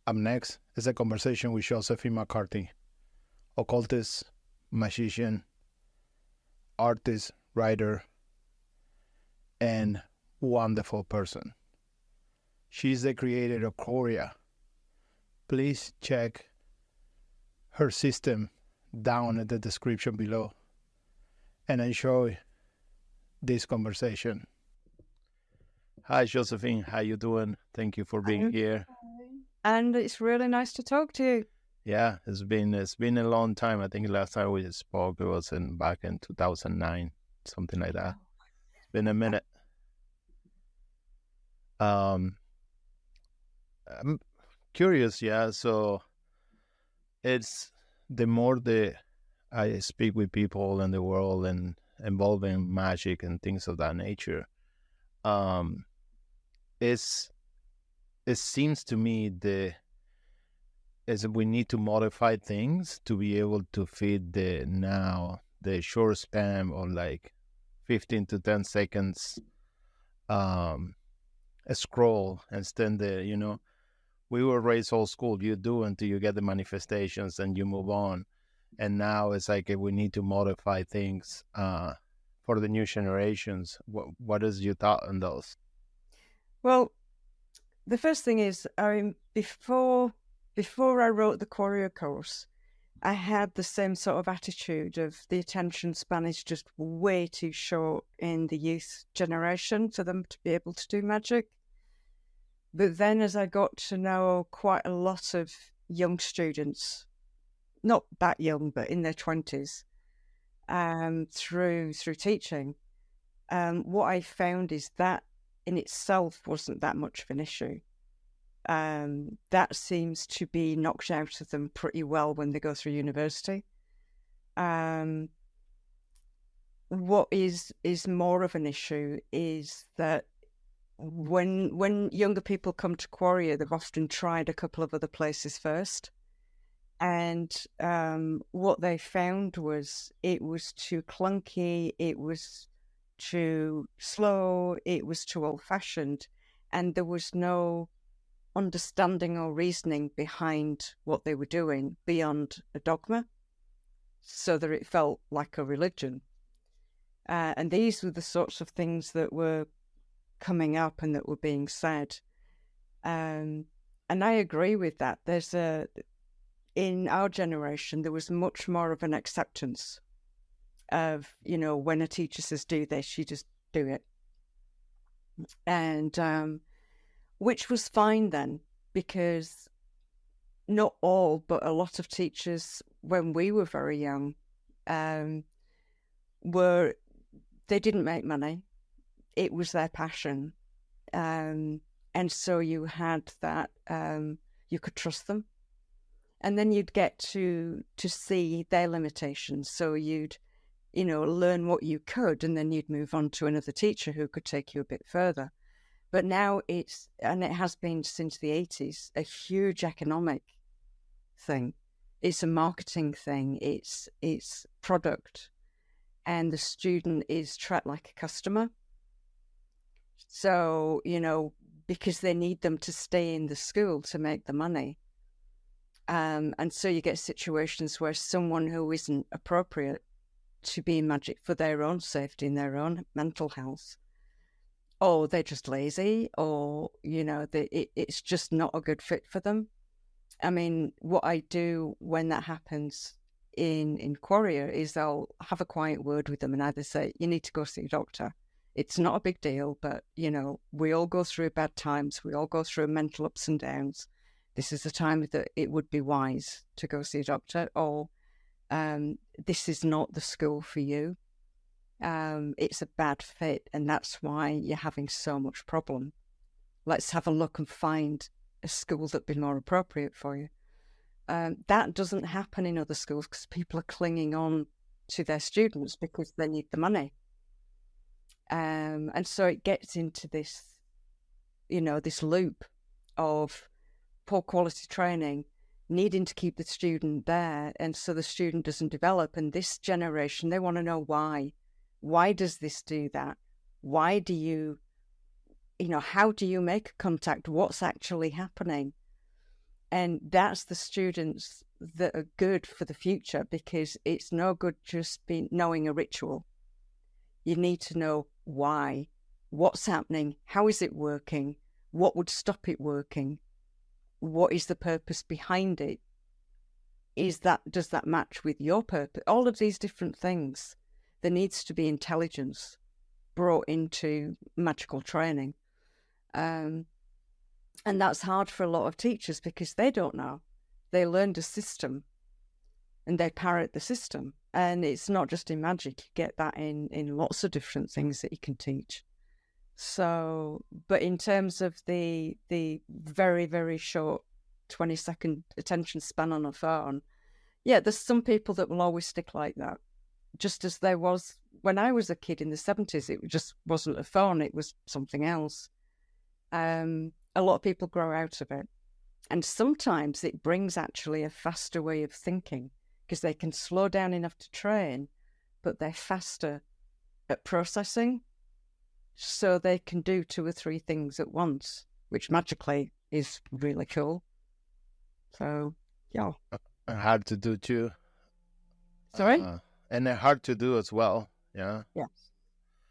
Up next is a conversation with Josephine McCarthy, occultist, magician, artist, writer, and wonderful person. She's the creator of Quareia. Please check her system down in the description below and enjoy this conversation. Hi, Josephine. How you doing? Thank you for being here. And it's really nice to talk to you. Yeah, it's been a long time. I think last time we spoke it was back in 2009, something like that. It's been a minute. I'm curious, yeah. So it's the more I speak with people in the world and involving magic and things of that nature, um, it's it seems to me is we need to modify things to be able to fit the short span of like 15 to 10 seconds a scroll instead we were raised old school. You do until you get the manifestations and you move on. And now it's like we need to modify things for the new generations. What is your thought on those? Well, the first thing is, before I wrote the Quareia course, I had the same sort of attitude of the attention span is just way too short in the youth generation for them to be able to do magic. But then as I got to know quite a lot of young students, not that young, but in their 20s, through teaching, what I found is that in itself wasn't that much of an issue. That seems to be knocked out of them pretty well when they go through university. What is more of an issue is that when younger people come to Quareia, they've often tried a couple of other places first. And what they found was it was too clunky, it was too slow, it was too old-fashioned, and there was no understanding or reasoning behind what they were doing beyond a dogma, so that it felt like a religion. And these were the sorts of things that were coming up and that were being said. And I agree with that. In our generation, there was much more of an acceptance of, when a teacher says do this, you just do it. And which was fine then, because not all, but a lot of teachers, when we were very young, they didn't make money. It was their passion. And so you had that, you could trust them. And then you'd get to see their limitations. So you'd, learn what you could, and then you'd move on to another teacher who could take you a bit further. But now and it has been since the 80s, a huge economic thing. It's a marketing thing. It's product. And the student is treated like a customer. So, because they need them to stay in the school to make the money. And so you get situations where someone who isn't appropriate to be in magic for their own safety and their own mental health, or they're just lazy, or, it's just not a good fit for them. I mean, what I do when that happens in Quareia is I'll have a quiet word with them and either say, you need to go see a doctor. It's not a big deal, but, we all go through bad times. We all go through mental ups and downs. This is a time that it would be wise to go see a doctor, or this is not the school for you. It's a bad fit, and that's why you're having so much problem. Let's have a look and find a school that'd be more appropriate for you. That doesn't happen in other schools because people are clinging on to their students because they need the money. And so it gets into this, this loop of poor quality training, needing to keep the student there. And so the student doesn't develop. And this generation, they want to know why. Why does this do that? Why do you, how do you make contact? What's actually happening? And that's the students that are good for the future, because it's no good just knowing a ritual. You need to know why, what's happening, how is it working, what would stop it working, what is the purpose behind it, does that match with your purpose? All of these different things. There needs to be intelligence brought into magical training. And that's hard for a lot of teachers because they don't know. They learned a system and they parrot the system. And it's not just in magic. You get that in lots of different things that you can teach. So, but in terms of the very, very short 20-second attention span on a phone, yeah, there's some people that will always stick like that. Just as there was when I was a kid in the 70s, it just wasn't a phone, it was something else. A lot of people grow out of it. And sometimes it brings actually a faster way of thinking, because they can slow down enough to train, but they're faster at processing. So they can do 2 or 3 things at once, which magically is really cool. So, yeah. Hard to do too. Sorry? And hard to do as well. Yeah. Yes.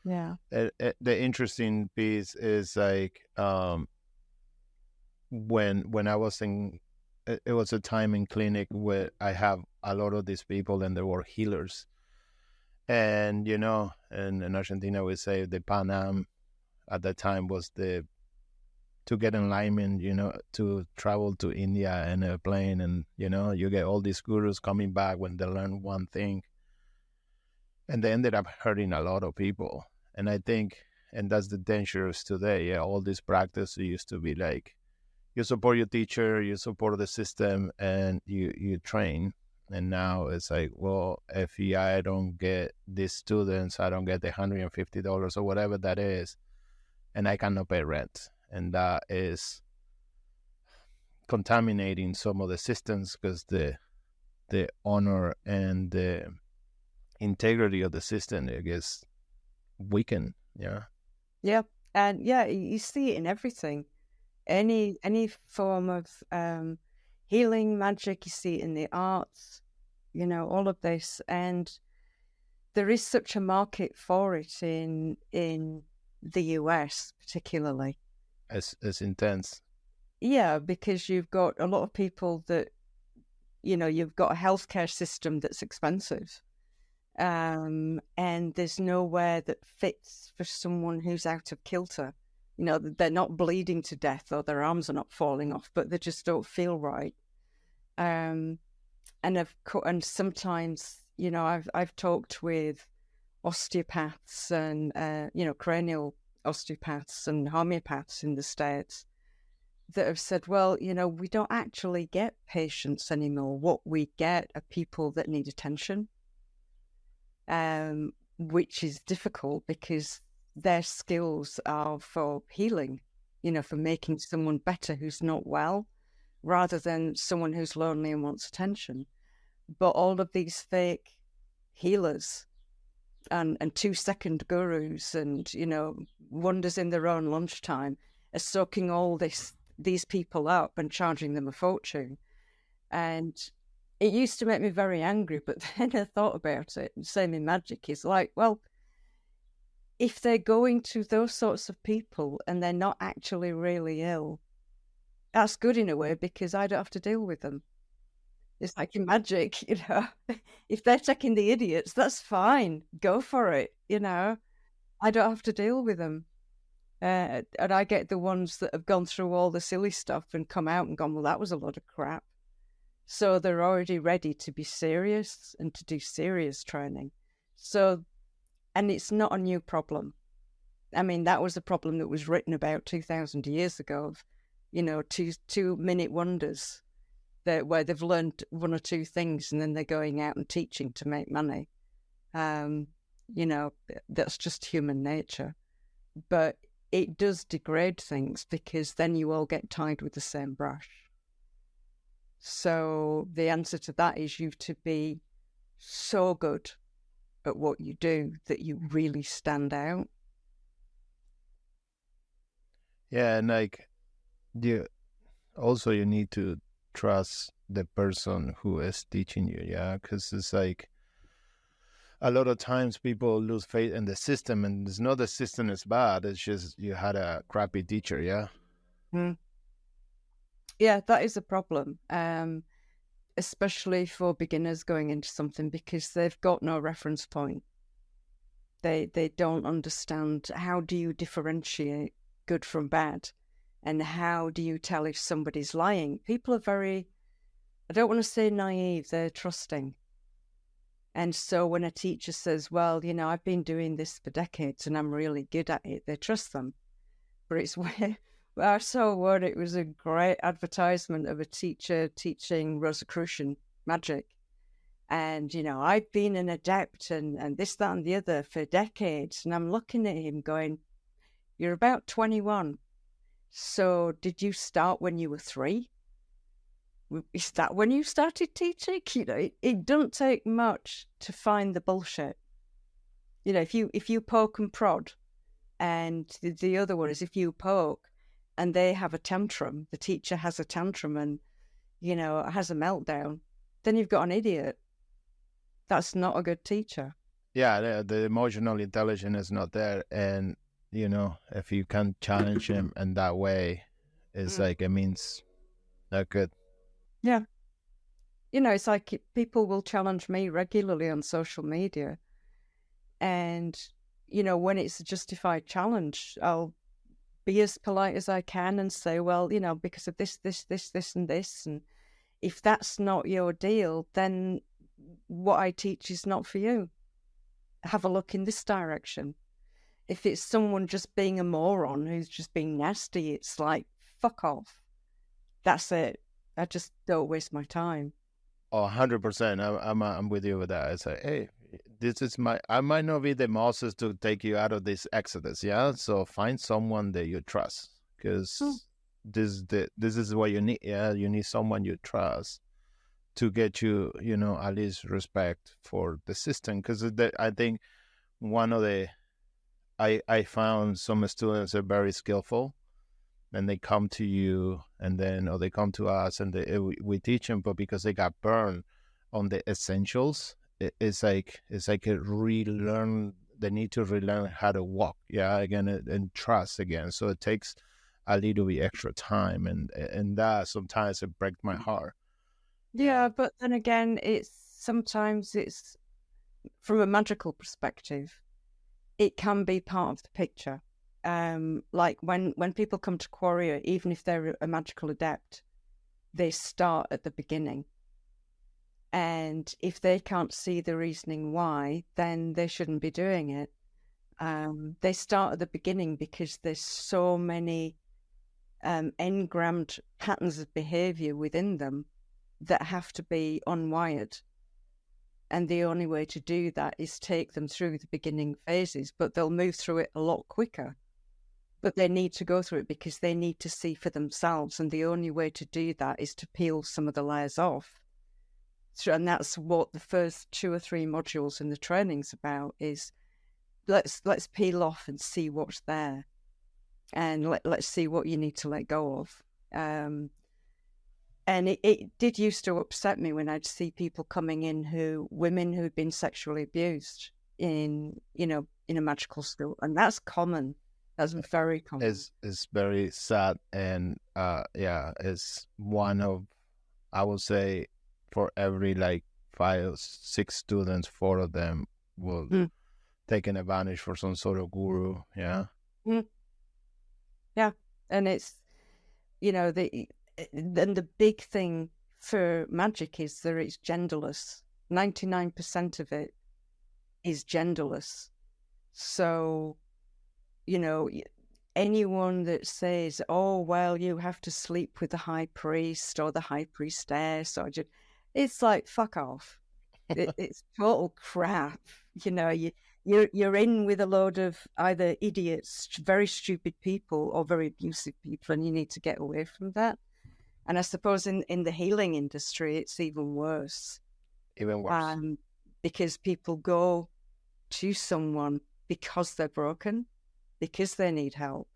Yeah. The interesting piece is like when I was in, it was a time in clinic where I have a lot of these people and they were healers. And, you know, in Argentina, we say the Pan Am at that time was to get enlightenment, you know, to travel to India in a plane. And, you know, you get all these gurus coming back when they learn one thing. And they ended up hurting a lot of people. And I think, and that's the dangerous today. Yeah, all this practice used to be like, you support your teacher, you support the system, and you train. And now it's like, well, if I don't get these students, I don't get the $150 or whatever that is, and I cannot pay rent. And that is contaminating some of the systems, because the honor and the integrity of the system, I guess, weakened. Yeah. Yeah. And yeah, you see it in everything. Any form of healing, magic, you see it in the arts, you know, all of this. And there is such a market for it in the US particularly. As intense. Yeah, because you've got a lot of people that, you know, you've got a healthcare system that's expensive. And there's nowhere that fits for someone who's out of kilter. You know, they're not bleeding to death or their arms are not falling off, but they just don't feel right. And sometimes, you know, I've talked with osteopaths and you know, cranial osteopaths and homeopaths in the States that have said, well, you know, we don't actually get patients anymore. What we get are people that need attention, which is difficult because their skills are for healing, you know, for making someone better who's not well, rather than someone who's lonely and wants attention. But all of these fake healers and 2-second gurus and, you know, wonders in their own lunchtime are soaking all these people up and charging them a fortune. And it used to make me very angry, but then I thought about it. And same in magic is like, well, if they're going to those sorts of people and they're not actually really ill, that's good in a way, because I don't have to deal with them. It's like in magic, you know, if they're taking the idiots, that's fine. Go for it, you know. I don't have to deal with them. And I get the ones that have gone through all the silly stuff and come out and gone, well, that was a lot of crap. So they're already ready to be serious and to do serious training. So, and it's not a new problem. I mean, that was a problem that was written about 2,000 years ago, of, you know, 2-minute wonders where they've learned 1 or 2 things and then they're going out and teaching to make money. You know, that's just human nature. But it does degrade things, because then you all get tied with the same brush. So the answer to that is you to be so good at what you do that you really stand out. Yeah, and like you need to trust the person who is teaching you. Yeah, because it's like a lot of times people lose faith in the system, and it's not the system is bad. It's just you had a crappy teacher. Yeah. Mm. Yeah, that is a problem, especially for beginners going into something, because they've got no reference point. They don't understand, how do you differentiate good from bad, and how do you tell if somebody's lying? People are very, I don't want to say naive, they're trusting. And so when a teacher says, well, I've been doing this for decades and I'm really good at it, they trust them. But it's where I saw one, it was a great advertisement of a teacher teaching Rosicrucian magic. And, I've been an adept and this, that, and the other for decades. And I'm looking at him going, you're about 21. So did you start when you were 3? Is that when you started teaching? It doesn't take much to find the bullshit. If you poke and prod, and the other one is if you poke and they have a tantrum, the teacher has a tantrum and, has a meltdown, then you've got an idiot. That's not a good teacher. Yeah, the emotional intelligence is not there. And, if you can challenge him in that way, it's like, it means not good. Yeah. It's like people will challenge me regularly on social media. And, when it's a justified challenge, I'll be as polite as I can and say, well, because of this, and this. And if that's not your deal, then what I teach is not for you. Have a look in this direction. If it's someone just being a moron who's just being nasty, it's like, fuck off. That's it. I just don't waste my time. Oh, 100%. I'm with you with that. It's like, hey, I might not be the Moses to take you out of this exodus. Yeah. So find someone that you trust, because this is what you need. Yeah. You need someone you trust to get you, at least respect for the system. Because I think I found some students are very skillful, and they come to you, and then, or they come to us, and we teach them, but because they got burned on the essentials, it's like a relearn. They need to relearn how to walk, yeah, again, and trust again. So it takes a little bit extra time, and that sometimes it breaks my heart. Yeah, but then again, sometimes it's from a magical perspective, it can be part of the picture. Like when people come to Quareia, even if they're a magical adept, they start at the beginning. And if they can't see the reasoning why, then they shouldn't be doing it. They start at the beginning because there's so many engrammed patterns of behavior within them that have to be unwired. And the only way to do that is take them through the beginning phases, but they'll move through it a lot quicker. But they need to go through it because they need to see for themselves. And the only way to do that is to peel some of the layers off. And that's what the first 2 or 3 modules in the training's about, is let's peel off and see what's there. And let's see what you need to let go of. And it did used to upset me when I'd see people coming in women who'd been sexually abused in a magical school. And that's common. That's very common. It's very sad. And it's one of, I would say, for every 5 or 6 students, 4 of them will take an advantage for some sort of guru. Yeah. Yeah. And it's, then the big thing for magic is that it's genderless. 99% of it is genderless. So, anyone that says, oh, well, you have to sleep with the high priest or the high priestess, it's like, fuck off. It's total crap. You're in with a load of either idiots, very stupid people, or very abusive people, and you need to get away from that. And I suppose in the healing industry, it's even worse. Even worse. Because people go to someone because they're broken, because they need help.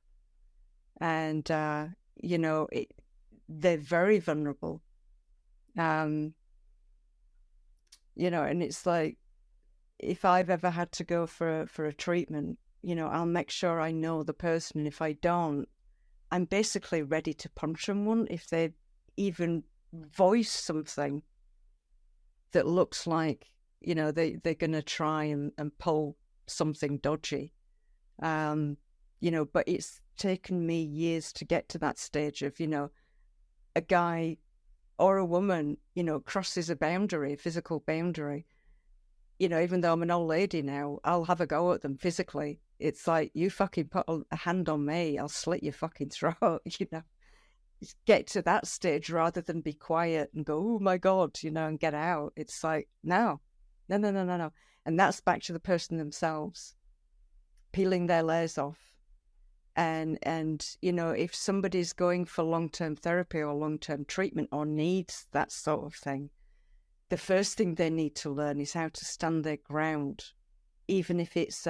And, they're very vulnerable. And it's like, if I've ever had to go for a treatment, I'll make sure I know the person. And if I don't, I'm basically ready to punch someone if they even voice something that looks like, they're going to try and pull something dodgy. But it's taken me years to get to that stage of, a guy or a woman, crosses a boundary, a physical boundary. Even though I'm an old lady now, I'll have a go at them physically. It's like, you fucking put a hand on me, I'll slit your fucking throat, Get to that stage rather than be quiet and go, oh my God, and get out. It's like, no. And that's back to the person themselves, peeling their layers off. And if somebody's going for long-term therapy or long-term treatment or needs that sort of thing, the first thing they need to learn is how to stand their ground, even if it's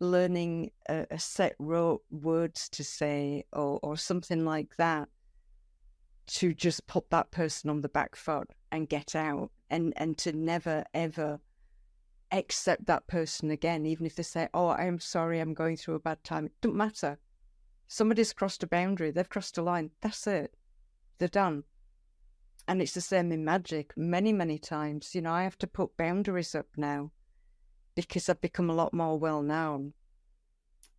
learning a set words to say or something like that, to just put that person on the back foot and get out, and to never, ever accept that person again, even if they say, oh, I'm sorry, I'm going through a bad time. It doesn't matter. Somebody's crossed a boundary. They've crossed a line. That's it. They're done. And it's the same in magic. Many, many times, I have to put boundaries up now because I've become a lot more well-known.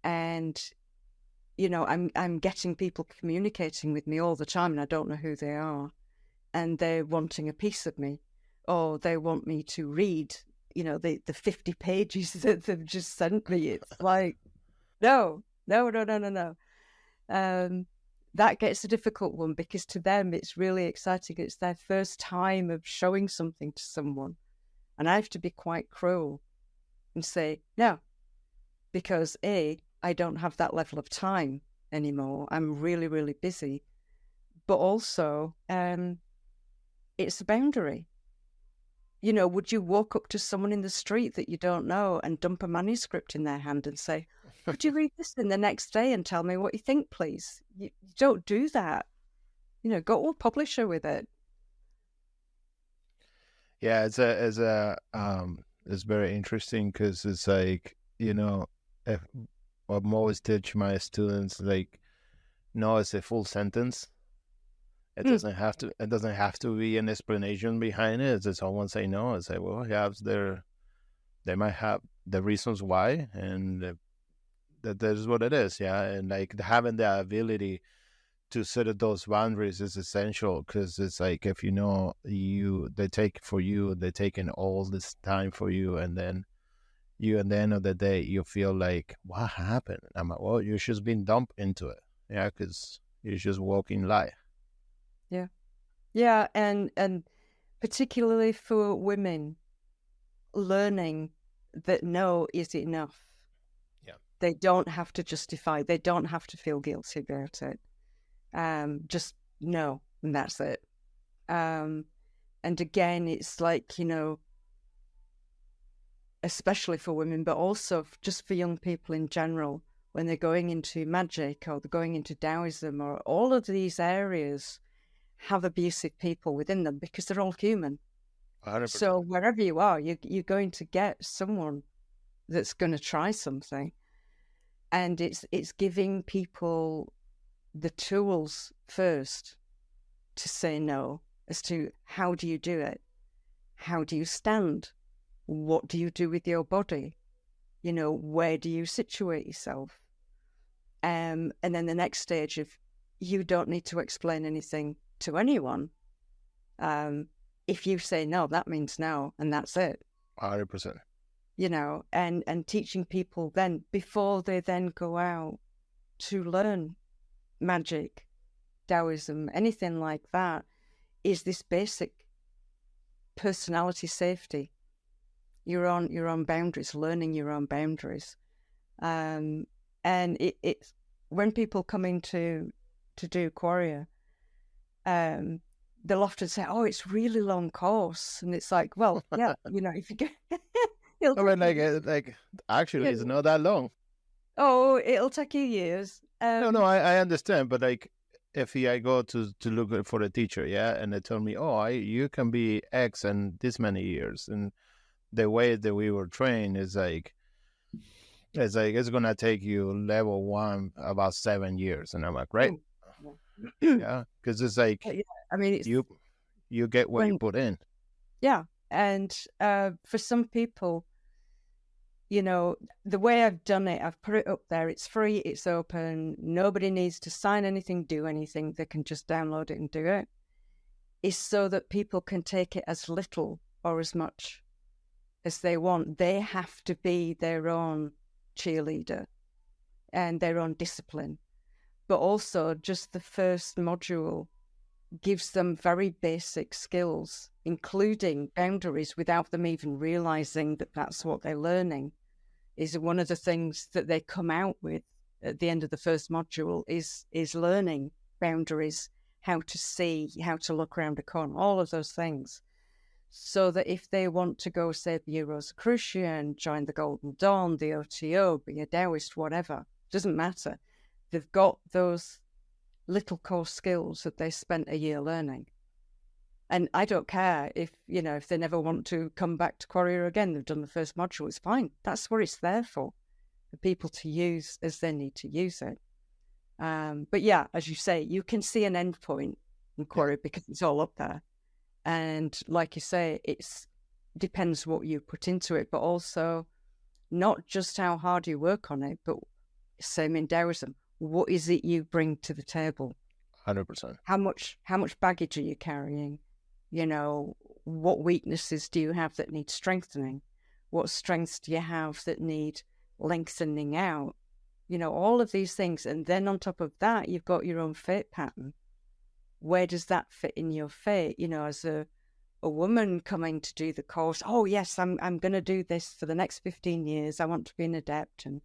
And, I'm getting people communicating with me all the time and I don't know who they are. And they're wanting a piece of me, or they want me to read, the 50 pages that they've just sent me. It's like, no. That gets a difficult one, because to them it's really exciting. It's their first time of showing something to someone. And I have to be quite cruel and say, no, because A, I don't have that level of time anymore. I'm really, really busy. But also, it's a boundary. Would you walk up to someone in the street that you don't know and dump a manuscript in their hand and say, could you read this in the next day and tell me what you think, please? You don't do that. Go to a publisher with it. Yeah, it's very interesting, because it's like, if, I'm always teach my students, like, no, it's a full sentence. It doesn't have to. It doesn't have to be an explanation behind it. It's just someone say no. I say, well, they might have the reasons why, and that is what it is. Yeah, and like having the ability to set those boundaries is essential, because it's like, if they they're taking all this time for you, and then you, at the end of the day, you feel like, what happened? I'm like, well, you just been dumped into it. Yeah, because you're just walking life. Yeah, and particularly for women, learning that no is enough. Yeah. They don't have to justify. They don't have to feel guilty about it. Just no, and that's it. And again, it's like, especially for women, but also just for young people in general, when they're going into magic or they're going into Taoism, or all of these areas have abusive people within them, because they're all human. 100%. So wherever you are, you're going to get someone that's going to try something. And it's giving people the tools first to say no, as to how do you do it? How do you stand? What do you do with your body? Where do you situate yourself? And then the next stage of, you don't need to explain anything to anyone. If you say no, that means no, and that's it. 100%. And teaching people then, before they then go out to learn magic, Taoism, anything like that, is this basic personality safety, your own boundaries, learning your own boundaries. And it's when people come in to do Quareia, they'll often say, oh, it's really long course. And it's like, well, yeah, if you get... I mean, like actually, it's not that long. Oh, it'll take you years. No, I understand. But like, if I go to look for a teacher, yeah, and they tell me, oh, you can be X in this many years, and the way that we were trained is like it's gonna take you level one about 7 years, and I'm like, right, Oh, yeah. yeah, because it's like Yeah, I mean, it's you get what you when, put in. yeah. And for some people, the way I've done it, I've put it up there. It's free, it's open. Nobody needs to sign anything, do anything. They can just download it and do it. Is so that people can take it as little or as much as they want. They have to be their own cheerleader and their own discipline. But also, just the first module gives them very basic skills, including boundaries, without them even realizing that that's what they're learning. Is one of the things that they come out with at the end of the first module is learning boundaries, how to see, how to look around a corner, all of those things. So that if they want to go, say, be a Rosicrucian, join the Golden Dawn, the OTO, be a Taoist, whatever, doesn't matter. They've got those little core skills that they spent a year learning. And I don't care if they never want to come back to Quareia again. They've done the first module. It's fine. That's what it's there for people to use as they need to use it. But yeah, as you say, you can see an end point in Quareia because it's all up there. And like you say, it depends what you put into it, but also not just how hard you work on it, but same in Taoism. What is it you bring to the table? 100%. How much baggage are you carrying? What weaknesses do you have that need strengthening? What strengths do you have that need lengthening out? All of these things. And then on top of that, you've got your own fate pattern. Where does that fit in your fate? As a woman coming to do the course, oh yes, I'm going to do this for the next 15 years. I want to be an adept. And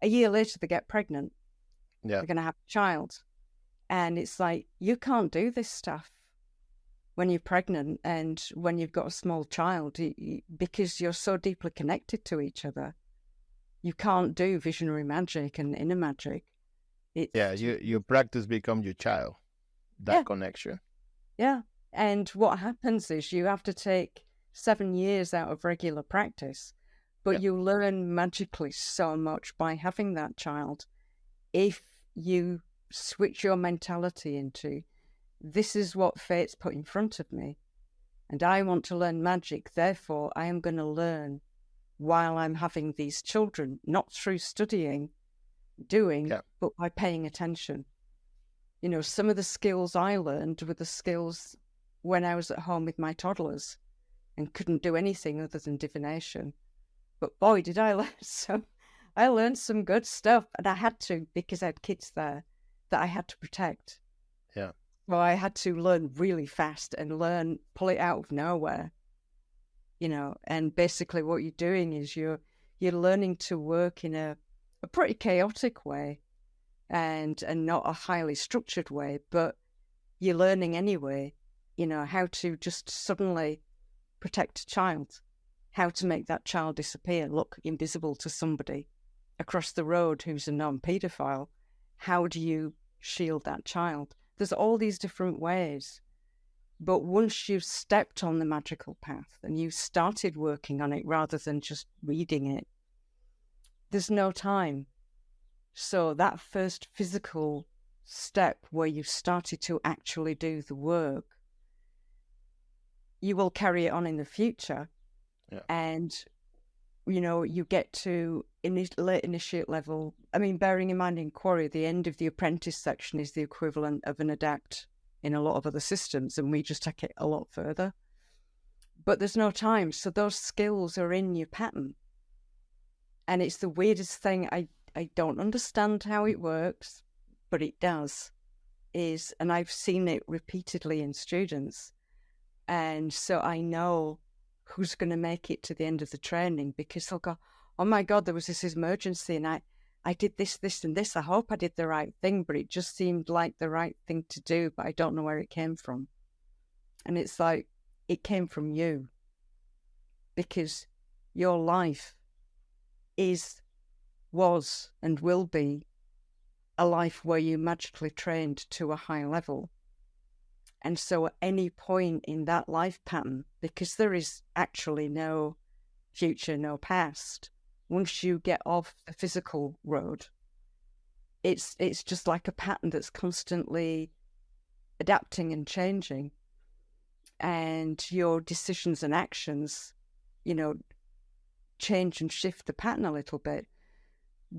a year later, they get pregnant. Yeah. They're going to have a child. And it's like, you can't do this stuff when you're pregnant and when you've got a small child because you're so deeply connected to each other. You can't do visionary magic and inner magic. Your practice becomes your child, that connection. Yeah. And what happens is you have to take 7 years out of regular practice, but you learn magically so much by having that child. If you switch your mentality into, this is what fate's put in front of me, and I want to learn magic, therefore I am going to learn while I'm having these children, not through studying, but by paying attention. Some of the skills I learned were the skills when I was at home with my toddlers and couldn't do anything other than divination. But boy, did I learn I learned some good stuff, and I had to, because I had kids there that I had to protect. Yeah. Well, I had to learn really fast and pull it out of nowhere, and basically what you're doing is you're learning to work in a pretty chaotic way and not a highly structured way, but you're learning anyway, how to just suddenly protect a child, how to make that child disappear, look invisible to somebody across the road who's a non-paedophile. How do you shield that child? There's all these different ways. But once you've stepped on the magical path and you started working on it rather than just reading it, there's no time. So that first physical step where you started to actually do the work, you will carry it on in the future. Yeah. And, you get to late initiate level. I mean, bearing in mind in Quareia, the end of the apprentice section is the equivalent of an adept in a lot of other systems, and we just take it a lot further. But there's no time, so those skills are in your pattern. And it's the weirdest thing. I don't understand how it works, but it does. And I've seen it repeatedly in students. And so I know who's going to make it to the end of the training, because they'll go, oh my God, there was this emergency and I did this, and this. I hope I did the right thing, but it just seemed like the right thing to do, but I don't know where it came from. And it's like, it came from you, because your life was, and will be a life where you magically trained to a high level. And so at any point in that life pattern, because there is actually no future, no past, once you get off the physical road, it's just like a pattern that's constantly adapting and changing. And your decisions and actions, change and shift the pattern a little bit.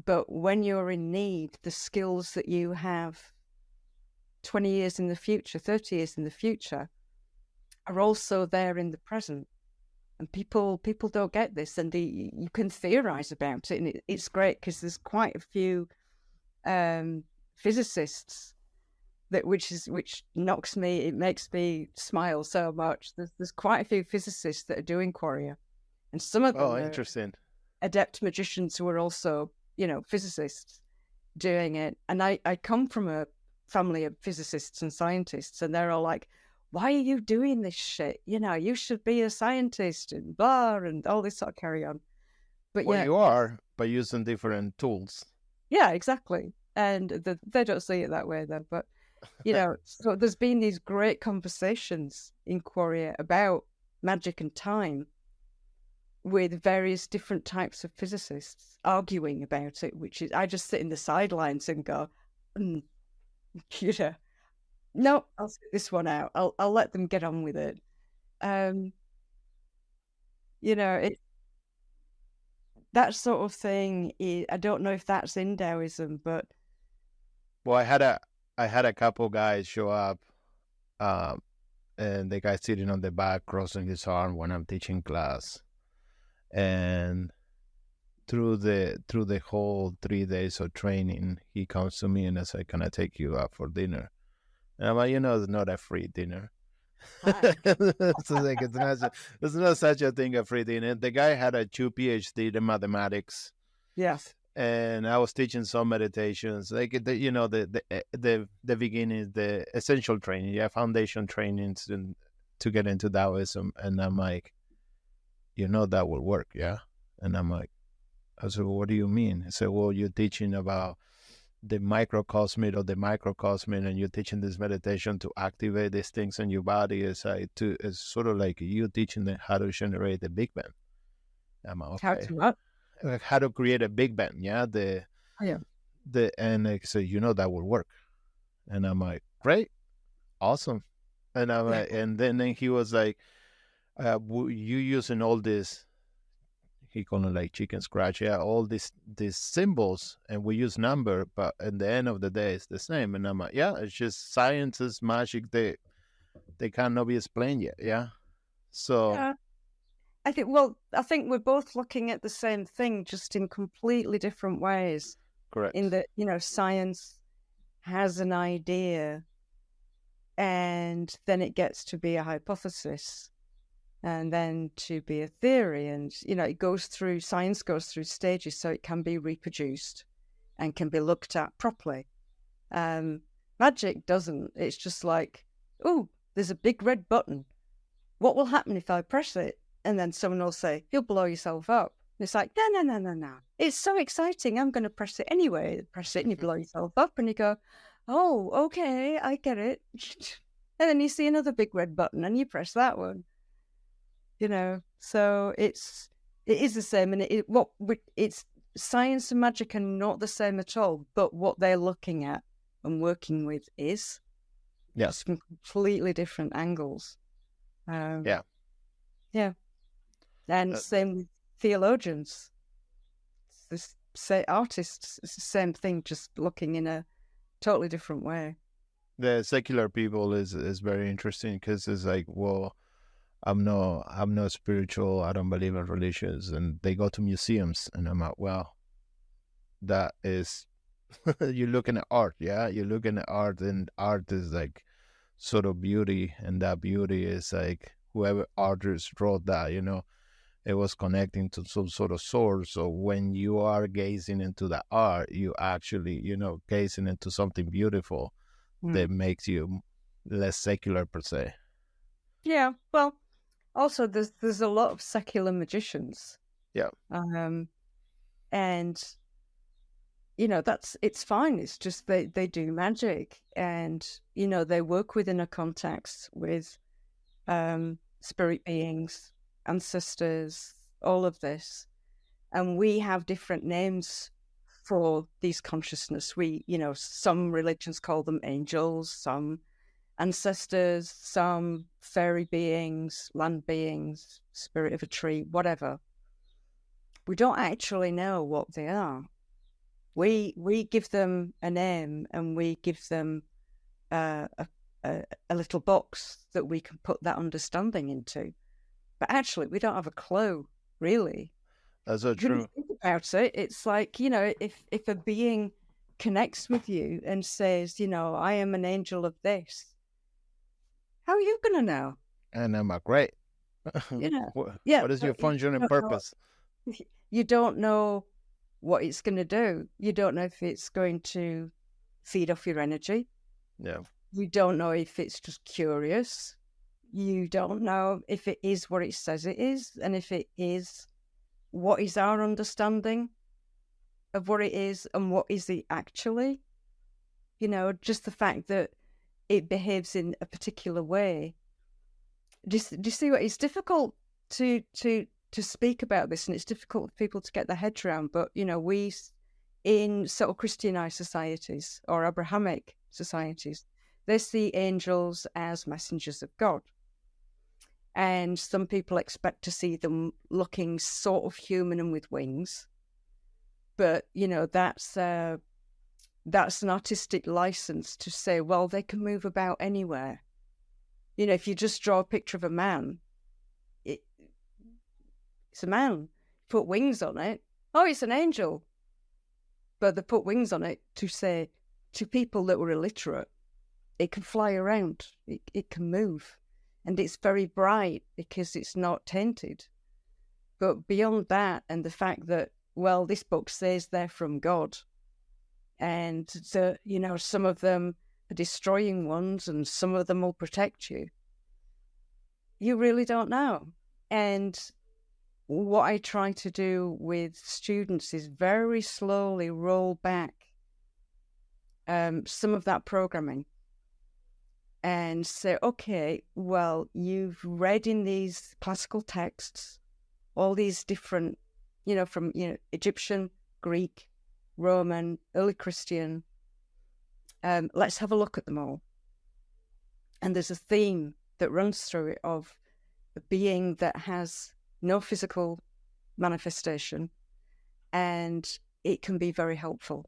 But when you're in need, the skills that you have 20 years in the future, 30 years in the future, are also there in the present. And people don't get this, and you can theorize about it, and it's great because there's quite a few physicists which knocks me. It makes me smile so much. There's quite a few physicists that are doing Quareia, and some of them are interesting. adept magicians who are also physicists doing it. And I come from a family of physicists and scientists, and they're all like, why are you doing this shit? You should be a scientist and blah, and all this sort of carry on. But well, you are, by using different tools. Yeah, exactly. And they don't see it that way then. But, so there's been these great conversations in Quareia about magic and time with various different types of physicists arguing about it, which is, I just sit in the sidelines and go, no, I'll sit this one out. I'll let them get on with it. That sort of thing. I don't know if that's in Taoism, but well, I had a couple guys show up, and the guy sitting on the back, crossing his arm when I'm teaching class, and through the whole 3 days of training, he comes to me and I say, "Can I take you out for dinner?" And I'm like, it's not a free dinner. It's like it's not such a thing, a free dinner. The guy had a 2 PhD in mathematics. Yes. And I was teaching some meditations, like the beginning, the essential training, foundation trainings, and to get into Taoism. And I'm like, that will work, yeah. And I'm like, I said, well, what do you mean? He said, well, you're teaching about the microcosmic or the microcosmic, and you're teaching this meditation to activate these things in your body. It's sort of like you teaching them how to generate the Big Bang. I'm like, okay. How to what? Like how to create a Big Bang, yeah. And like, so that will work. And I'm like, great, awesome. And I'm like, and then he was like, you using all this, he called it like chicken scratch, all these symbols, and we use number, but at the end of the day it's the same. And I'm like, yeah, it's just science is magic, they cannot be explained yet, yeah. So yeah. I think we're both looking at the same thing, just in completely different ways. Correct. In that, science has an idea, and then it gets to be a hypothesis, and then to be a theory. And, science goes through stages so it can be reproduced and can be looked at properly. Magic doesn't. It's just like, oh, there's a big red button. What will happen if I press it? And then someone will say, you'll blow yourself up. And it's like, no. It's so exciting. I'm going to press it anyway. Press it and you blow yourself up. And you go, oh, okay, I get it. And then you see another big red button and you press that one. So it is the same. And it's science and magic are not the same at all. But what they're looking at and working with is from completely different angles. Yeah. And same with theologians. Artists, it's the same thing, just looking in a totally different way. The secular people is very interesting because it's like, well, I'm no spiritual. I don't believe in religions, and they go to museums, and I'm like, well, that is you're looking at art, yeah. You're looking at art, and art is like sort of beauty, and that beauty is like whoever artist wrote that, it was connecting to some sort of source. So when you are gazing into the art, you actually, gazing into something beautiful that makes you less secular per se. Yeah, well, also there's a lot of secular magicians. Yeah. And it's fine. It's just they do magic, and they work within a context with spirit beings, ancestors, all of this. And we have different names for these consciousness. Some religions call them angels, some ancestors, some fairy beings, land beings, spirit of a tree, whatever. We don't actually know what they are. We give them a name, and we give them a little box that we can put that understanding into. But actually, we don't have a clue, really. That's so true. When you think about it, it's like, if a being connects with you and says, I am an angel of this, how are you going to know? And am I great? What is your function and purpose? You don't know what it's going to do. You don't know if it's going to feed off your energy. Yeah. You don't know if it's just curious. You don't know if it is what it says it is. And if it is, what is our understanding of what it is, and what is it actually? Just the fact that it behaves in a particular way. Do you see what? It's difficult to speak about this, and it's difficult for people to get their heads around. But we, in sort of Christianized societies or Abrahamic societies, they see angels as messengers of God. And some people expect to see them looking sort of human and with wings. But, that's an artistic license to say, well, they can move about anywhere. If you just draw a picture of a man, it's a man. Put wings on it. Oh, it's an angel. But they put wings on it to say, to people that were illiterate, it can fly around. It can move. And it's very bright because it's not tainted. But beyond that, and the fact that, well, this book says they're from God, and some of them are destroying ones, and some of them will protect you. You really don't know. And what I try to do with students is very slowly roll back some of that programming and say, okay, well, you've read in these classical texts all these different, from Egyptian, Greek, Roman, early Christian. Let's have a look at them all. And there's a theme that runs through it of a being that has no physical manifestation, and it can be very helpful,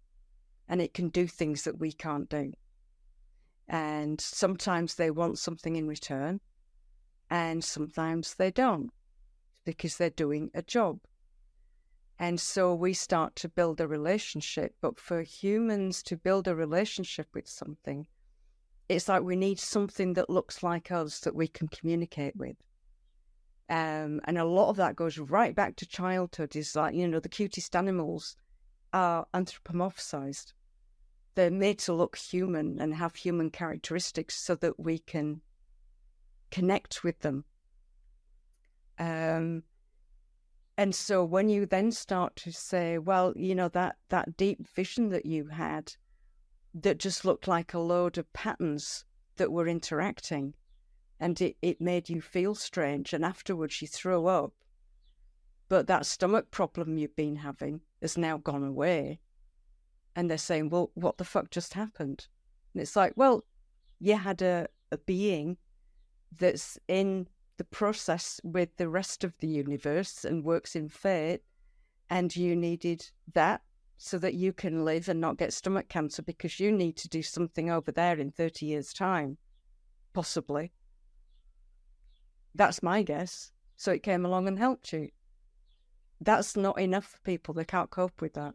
and it can do things that we can't do. And sometimes they want something in return, and sometimes they don't, because they're doing a job. And so we start to build a relationship. But for humans to build a relationship with something, it's like we need something that looks like us that we can communicate with. And a lot of that goes right back to childhood. Is like, the cutest animals are anthropomorphized. They're made to look human and have human characteristics so that we can connect with them. And so when you then start to say, well, that deep vision that you had that just looked like a load of patterns that were interacting, and it made you feel strange, and afterwards you threw up, but that stomach problem you've been having has now gone away. And they're saying, well, what the fuck just happened? And it's like, well, you had a being that's in the process with the rest of the universe and works in fate, and you needed that so that you can live and not get stomach cancer, because you need to do something over there in 30 years' time, possibly. That's my guess. So it came along and helped you. That's not enough for people. They can't cope with that.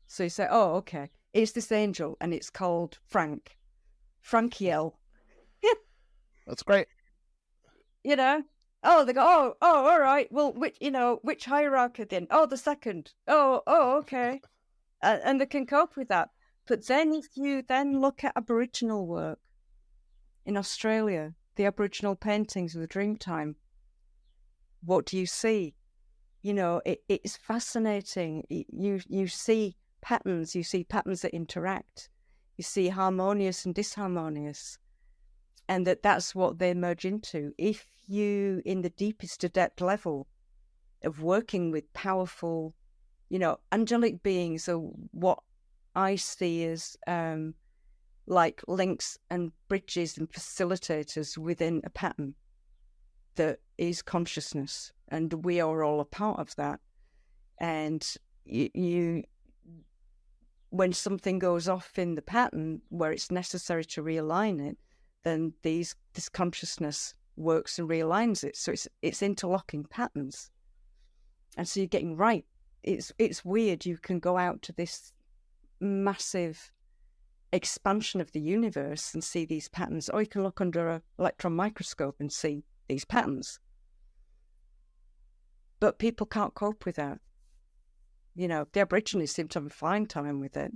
So you say, oh, okay, it's this angel, and it's called Frank. Frankiel. That's great. Oh, they go, oh, all right. Well, which hierarchy then? Oh, the second. Oh, okay. And they can cope with that. But then if you then look at Aboriginal work in Australia, the Aboriginal paintings of the Dreamtime, what do you see? It's fascinating. You see patterns. You see patterns that interact. You see harmonious and disharmonious. And that's what they merge into. If you, in the deepest adept level of working with powerful, angelic beings, are what I see as like links and bridges and facilitators within a pattern that is consciousness, and we are all a part of that. And you when something goes off in the pattern where it's necessary to realign it, then this consciousness works and realigns it. So it's interlocking patterns. And so you're getting right. It's weird. You can go out to this massive expansion of the universe and see these patterns, or you can look under an electron microscope and see these patterns. But people can't cope with that. The Aborigines seem to have a fine time with it,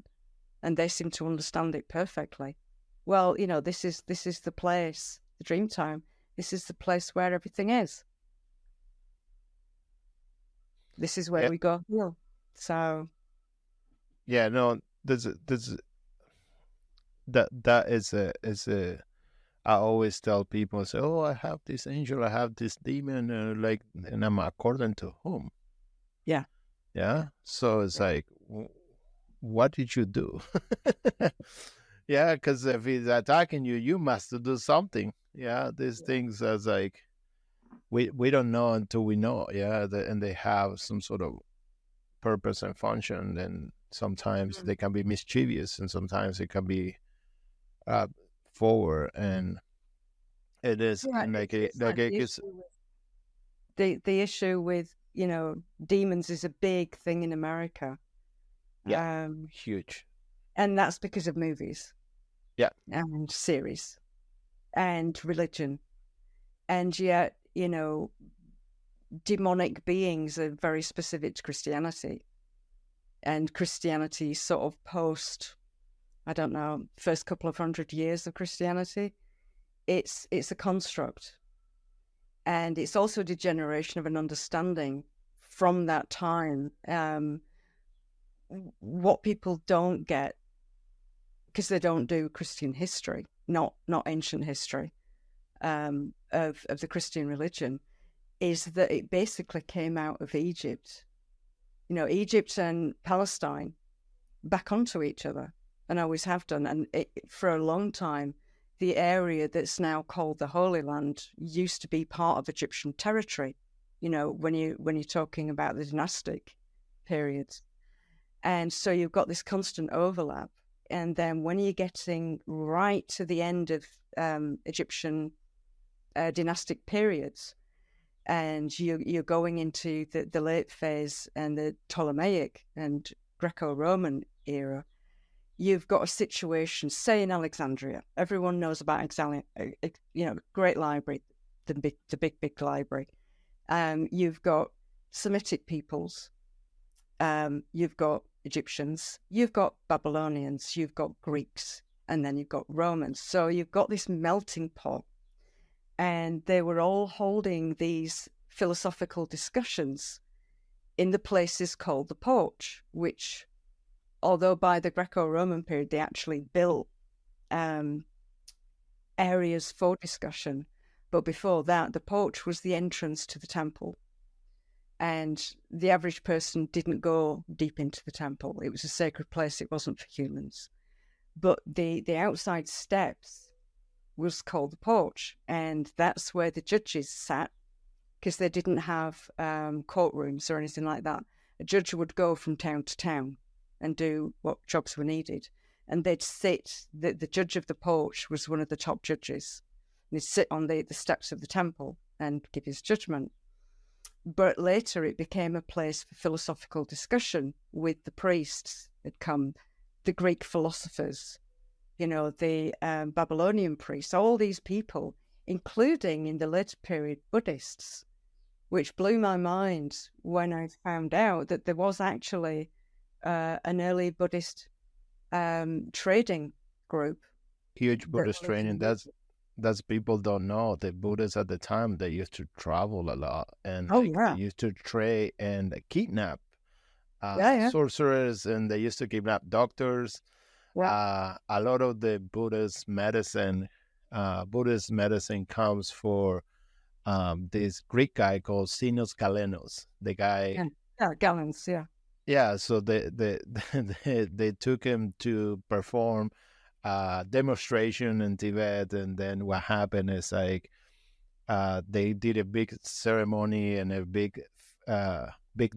and they seem to understand it perfectly. Well, this is the place, the dream time. This is the place where everything is. This is where we go heal. So, yeah, no, that is a. I always tell people, say, "Oh, I have this angel, I have this demon," and I'm according to whom? Yeah. Yeah. So it's like, what did you do? Yeah, because if he's attacking you, you must do something. Yeah, these things as like we don't know until we know. Yeah, and they have some sort of purpose and function, and sometimes they can be mischievous, and sometimes it can be forward, and it is the issue with demons is a big thing in America. Yeah, huge, and that's because of movies. Yeah, and series, and religion, and yet demonic beings are very specific to Christianity, and Christianity sort of post, I don't know, first couple of 100 years of Christianity, it's a construct, and it's also a degeneration of an understanding from that time. What people don't get, because they don't do Christian history, not ancient history of the Christian religion, is that it basically came out of Egypt. Egypt and Palestine back onto each other, and always have done. And for a long time, the area that's now called the Holy Land used to be part of Egyptian territory. When you're talking about the dynastic periods, and so you've got this constant overlap. And then when you're getting right to the end of Egyptian dynastic periods, and you're going into the late phase and the Ptolemaic and Greco-Roman era, you've got a situation, say in Alexandria. Everyone knows about Alexandria, great library, the big library. You've got Semitic peoples. You've got Egyptians, you've got Babylonians, you've got Greeks, and then you've got Romans. So you've got this melting pot, and they were all holding these philosophical discussions in the places called the Porch, which, although by the Greco-Roman period they actually built areas for discussion, but before that the Porch was the entrance to the temple. And the average person didn't go deep into the temple. It was a sacred place. It wasn't for humans. But the outside steps was called the Porch. And that's where the judges sat, because they didn't have courtrooms or anything like that. A judge would go from town to town and do what jobs were needed. And they'd sit, the judge of the Porch was one of the top judges. And he'd sit on the steps of the temple and give his judgment. But later it became a place for philosophical discussion with the priests that come, the Greek philosophers, the Babylonian priests, all these people, including in the later period Buddhists, which blew my mind when I found out that there was actually an early Buddhist trading group. Huge Buddhist training. That's people don't know. The Buddhists at the time, they used to travel a lot, and they used to trade and kidnap Yeah, yeah, sorcerers, and they used to kidnap doctors. yeah. A lot of the Buddhist medicine comes for this Greek guy called Sinos Galenos. The guy, Yeah, yeah, gallons, yeah. yeah. So they took him to perform a demonstration in Tibet, and then what happened is like they did a big ceremony and a big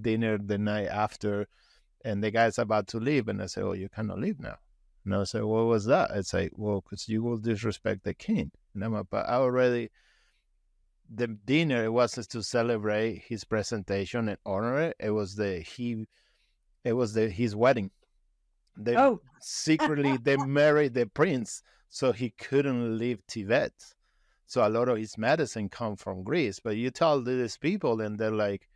dinner the night after, and the guy's about to leave, and I say, "Oh, you cannot leave now." And I say, "What was that?" It's like, "Well, because you will disrespect the king." And I'm like, "But I already." The dinner was to celebrate his presentation and honor it. It was his wedding. They Oh, secretly they married the prince, so he couldn't leave Tibet. So a lot of his medicine come from Greece. But you tell these people, and they're like,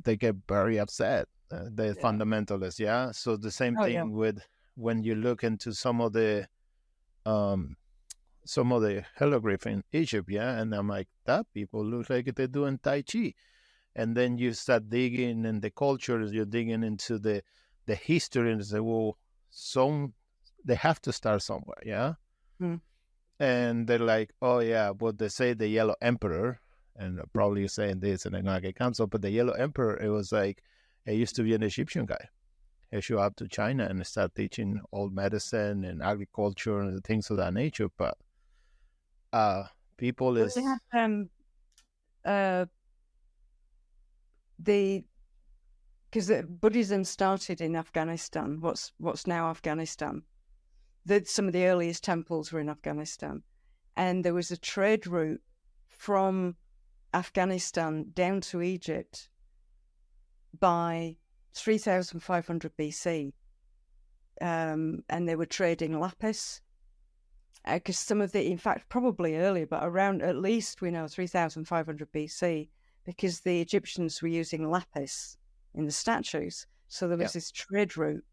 they get very upset. The yeah. fundamentalists, yeah. So the same Oh, yeah. thing with when you look into um some of the hieroglyph in Egypt, yeah. And I'm like, that people look like they're doing Tai Chi. And then you start digging in the cultures, you're digging into the history, and say, well, some they have to start somewhere, yeah. Mm. And they're like, oh yeah, but they say the Yellow Emperor, and probably you're saying this, and I'm gonna get canceled. But the Yellow Emperor, it was like it used to be an Egyptian guy. He showed up to China and start teaching old medicine and agriculture and things of that nature. But uh, people Well, they is had uh, the because Buddhism started in Afghanistan. What's now Afghanistan. Some of the earliest temples were in Afghanistan, and there was a trade route from Afghanistan down to Egypt by 3,500 BC, and they were trading lapis. Because some of the, in fact, probably earlier, but around at least we know 3,500 BC, because the Egyptians were using lapis in the statues. So there yeah, was this trade route.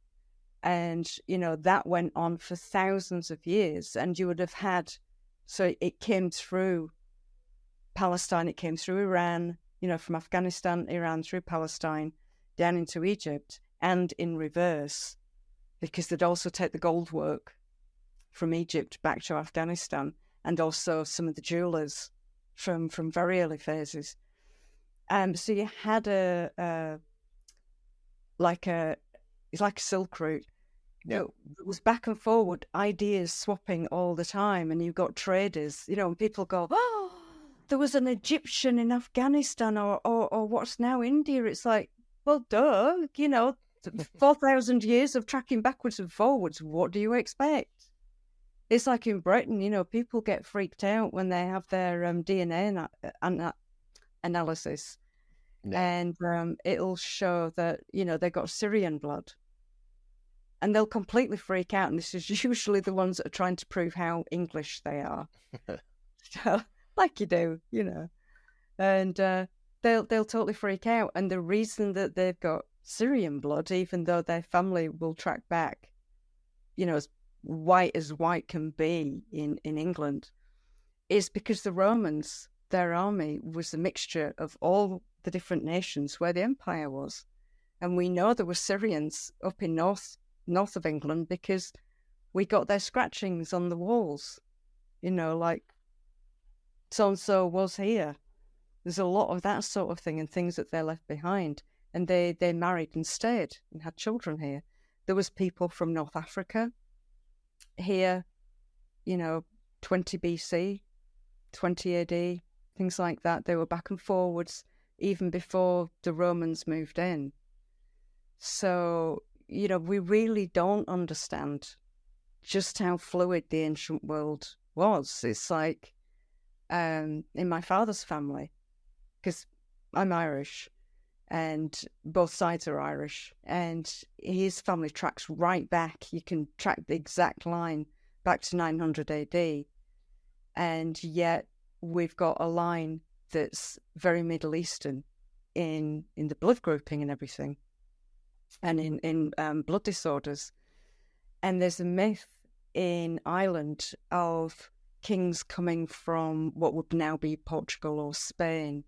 And, that went on for thousands of years. And you would have had, so it came through Palestine, it came through Iran, from Afghanistan, Iran, through Palestine, down into Egypt, and in reverse, because they'd also take the gold work from Egypt back to Afghanistan, and also some of the jewelers from very early phases. So you had it's like a Silk Route. yeah, It was back and forward, ideas swapping all the time, and you've got traders, and people go, oh, there was an Egyptian in Afghanistan or what's now India. It's like, well, duh, 4,000 years of tracking backwards and forwards. What do you expect? It's like in Britain, people get freaked out when they have their DNA analysis, yeah. and it'll show that, they got Syrian blood. And they'll completely freak out. And this is usually the ones that are trying to prove how English they are. So, like you do, And they'll totally freak out. And the reason that they've got Syrian blood, even though their family will track back, as white can be in England, is because the Romans, their army was a mixture of all the different nations where the empire was. And we know there were Syrians up in north of England because we got their scratchings on the walls, like so-and-so was here. There's a lot of that sort of thing and things that they left behind. And they married and stayed and had children here. There was people from North Africa here, 20 BC, 20 AD, things like that. They were back and forwards even before the Romans moved in. So, we really don't understand just how fluid the ancient world was. It's like in my father's family, because I'm Irish and both sides are Irish, and his family tracks right back. You can track the exact line back to 900 AD. And yet we've got a line that's very Middle Eastern in the blood grouping and everything, and in blood disorders. And there's a myth in Ireland of kings coming from what would now be Portugal or Spain,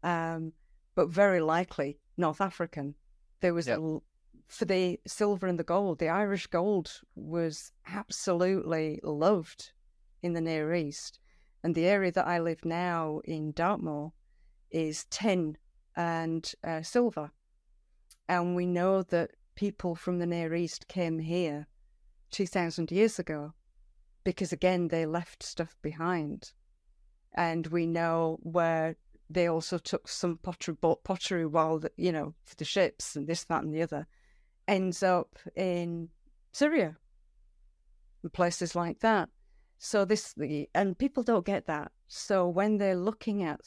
but very likely North African. There was Yep. for the silver and the gold. The Irish gold was absolutely loved in the Near East, and the area that I live now in Dartmoor is tin and silver. And we know that people from the Near East came here 2,000 years ago because, again, they left stuff behind. And we know where they also took some pottery while, for the ships and this, that, and the other, ends up in Syria and places like that. So and people don't get that. So when they're looking at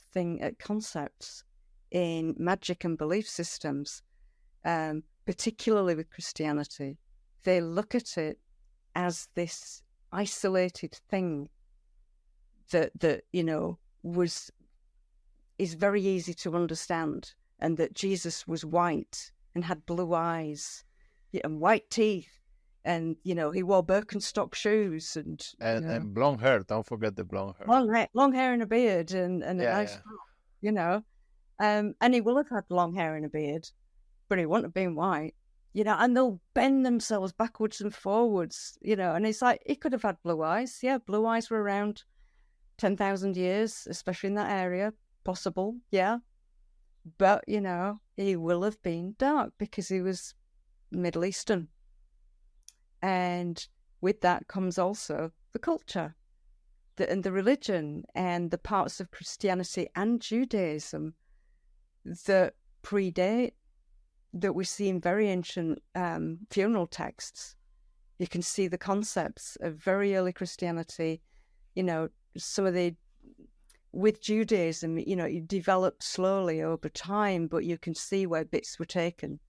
concepts in magic and belief systems, particularly with Christianity, they look at it as this isolated thing that is very easy to understand, and that Jesus was white and had blue eyes and white teeth, and he wore Birkenstock shoes and blonde hair. Don't forget the blonde hair. Long hair and a beard and a nice crop, and he will have had long hair and a beard, but he wouldn't have been white, and they'll bend themselves backwards and forwards, and it's like he could have had blue eyes. Yeah, blue eyes were around 10,000 years, especially in that area. Possible, yeah. But, he will have been dark because he was Middle Eastern. And with that comes also the culture and the religion and the parts of Christianity and Judaism that predate, that we see in very ancient funeral texts. You can see the concepts of very early Christianity, some of the, with Judaism, it developed slowly over time, but you can see where bits were taken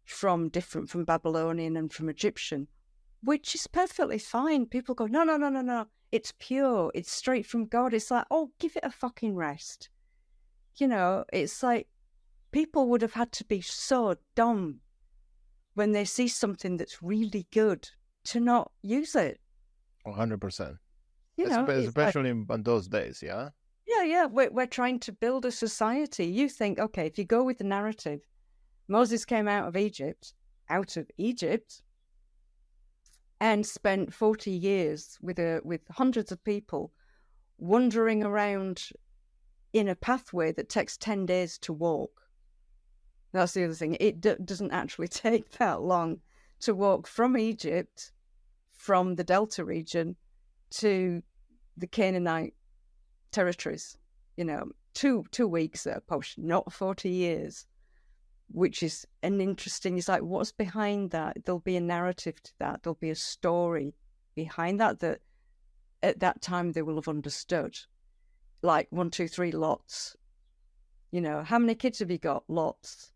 from Babylonian and from Egyptian, which is perfectly fine. People go, no, it's pure, it's straight from God. It's like, oh, give it a fucking rest. It's like people would have had to be so dumb when they see something that's really good to not use it. 100%. Especially in those days, yeah? Yeah. We're trying to build a society. You think, okay, if you go with the narrative, Moses came out of Egypt, and spent 40 years with hundreds of people wandering around in a pathway that takes 10 days to walk. That's the other thing. It doesn't actually take that long to walk from Egypt, from the Delta region, to the Canaanite territories. 2 weeks at a push, not 40 years, which is an interesting. It's like, what's behind that? There'll be a narrative to that. There'll be a story behind that at that time they will have understood. Like 1, 2, 3 lots. How many kids have you got? Lots.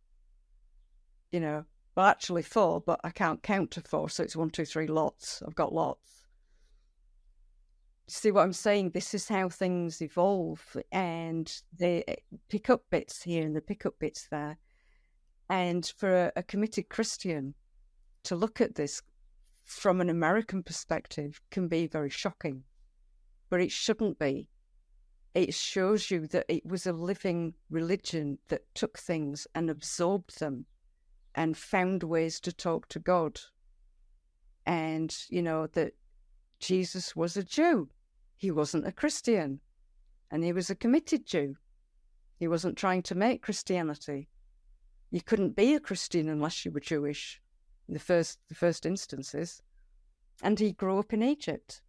Well, actually 4, but I can't count to 4, so it's 1, 2, 3 lots. I've got lots. See what I'm saying? This is how things evolve, and they pick up bits here and they pick up bits there. And for a committed Christian to look at this from an American perspective can be very shocking, but it shouldn't be. It shows you that it was a living religion that took things and absorbed them and found ways to talk to God. And, that Jesus was a Jew. He wasn't a Christian. And he was a committed Jew. He wasn't trying to make Christianity. You couldn't be a Christian unless you were Jewish in the first instances. And he grew up in Egypt.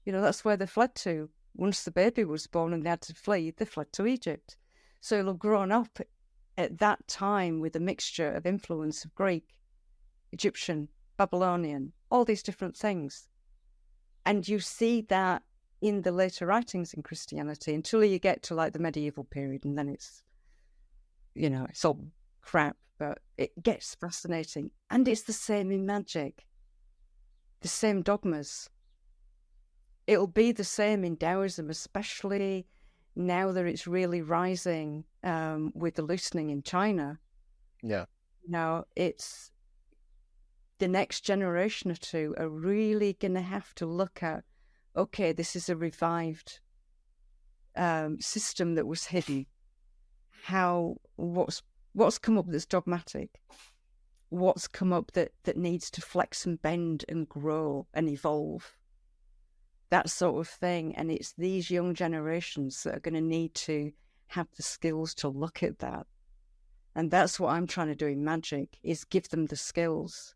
That's where they fled to. Once the baby was born and they had to flee, they fled to Egypt. So he'll have grown up at that time with a mixture of influence of Greek, Egyptian, Babylonian, all these different things. And you see that in the later writings in Christianity until you get to like the medieval period, and then it's all crap, but it gets fascinating. And it's the same in magic, the same dogmas. It'll be the same in Taoism, especially now that it's really rising with the loosening in China. Yeah. Now it's the next generation or two are really going to have to look at, okay, this is a revived system that was hidden. What's What's come up that's dogmatic? What's come up that needs to flex and bend and grow and evolve? That sort of thing. And it's these young generations that are going to need to have the skills to look at that. And that's what I'm trying to do in magic, is give them the skills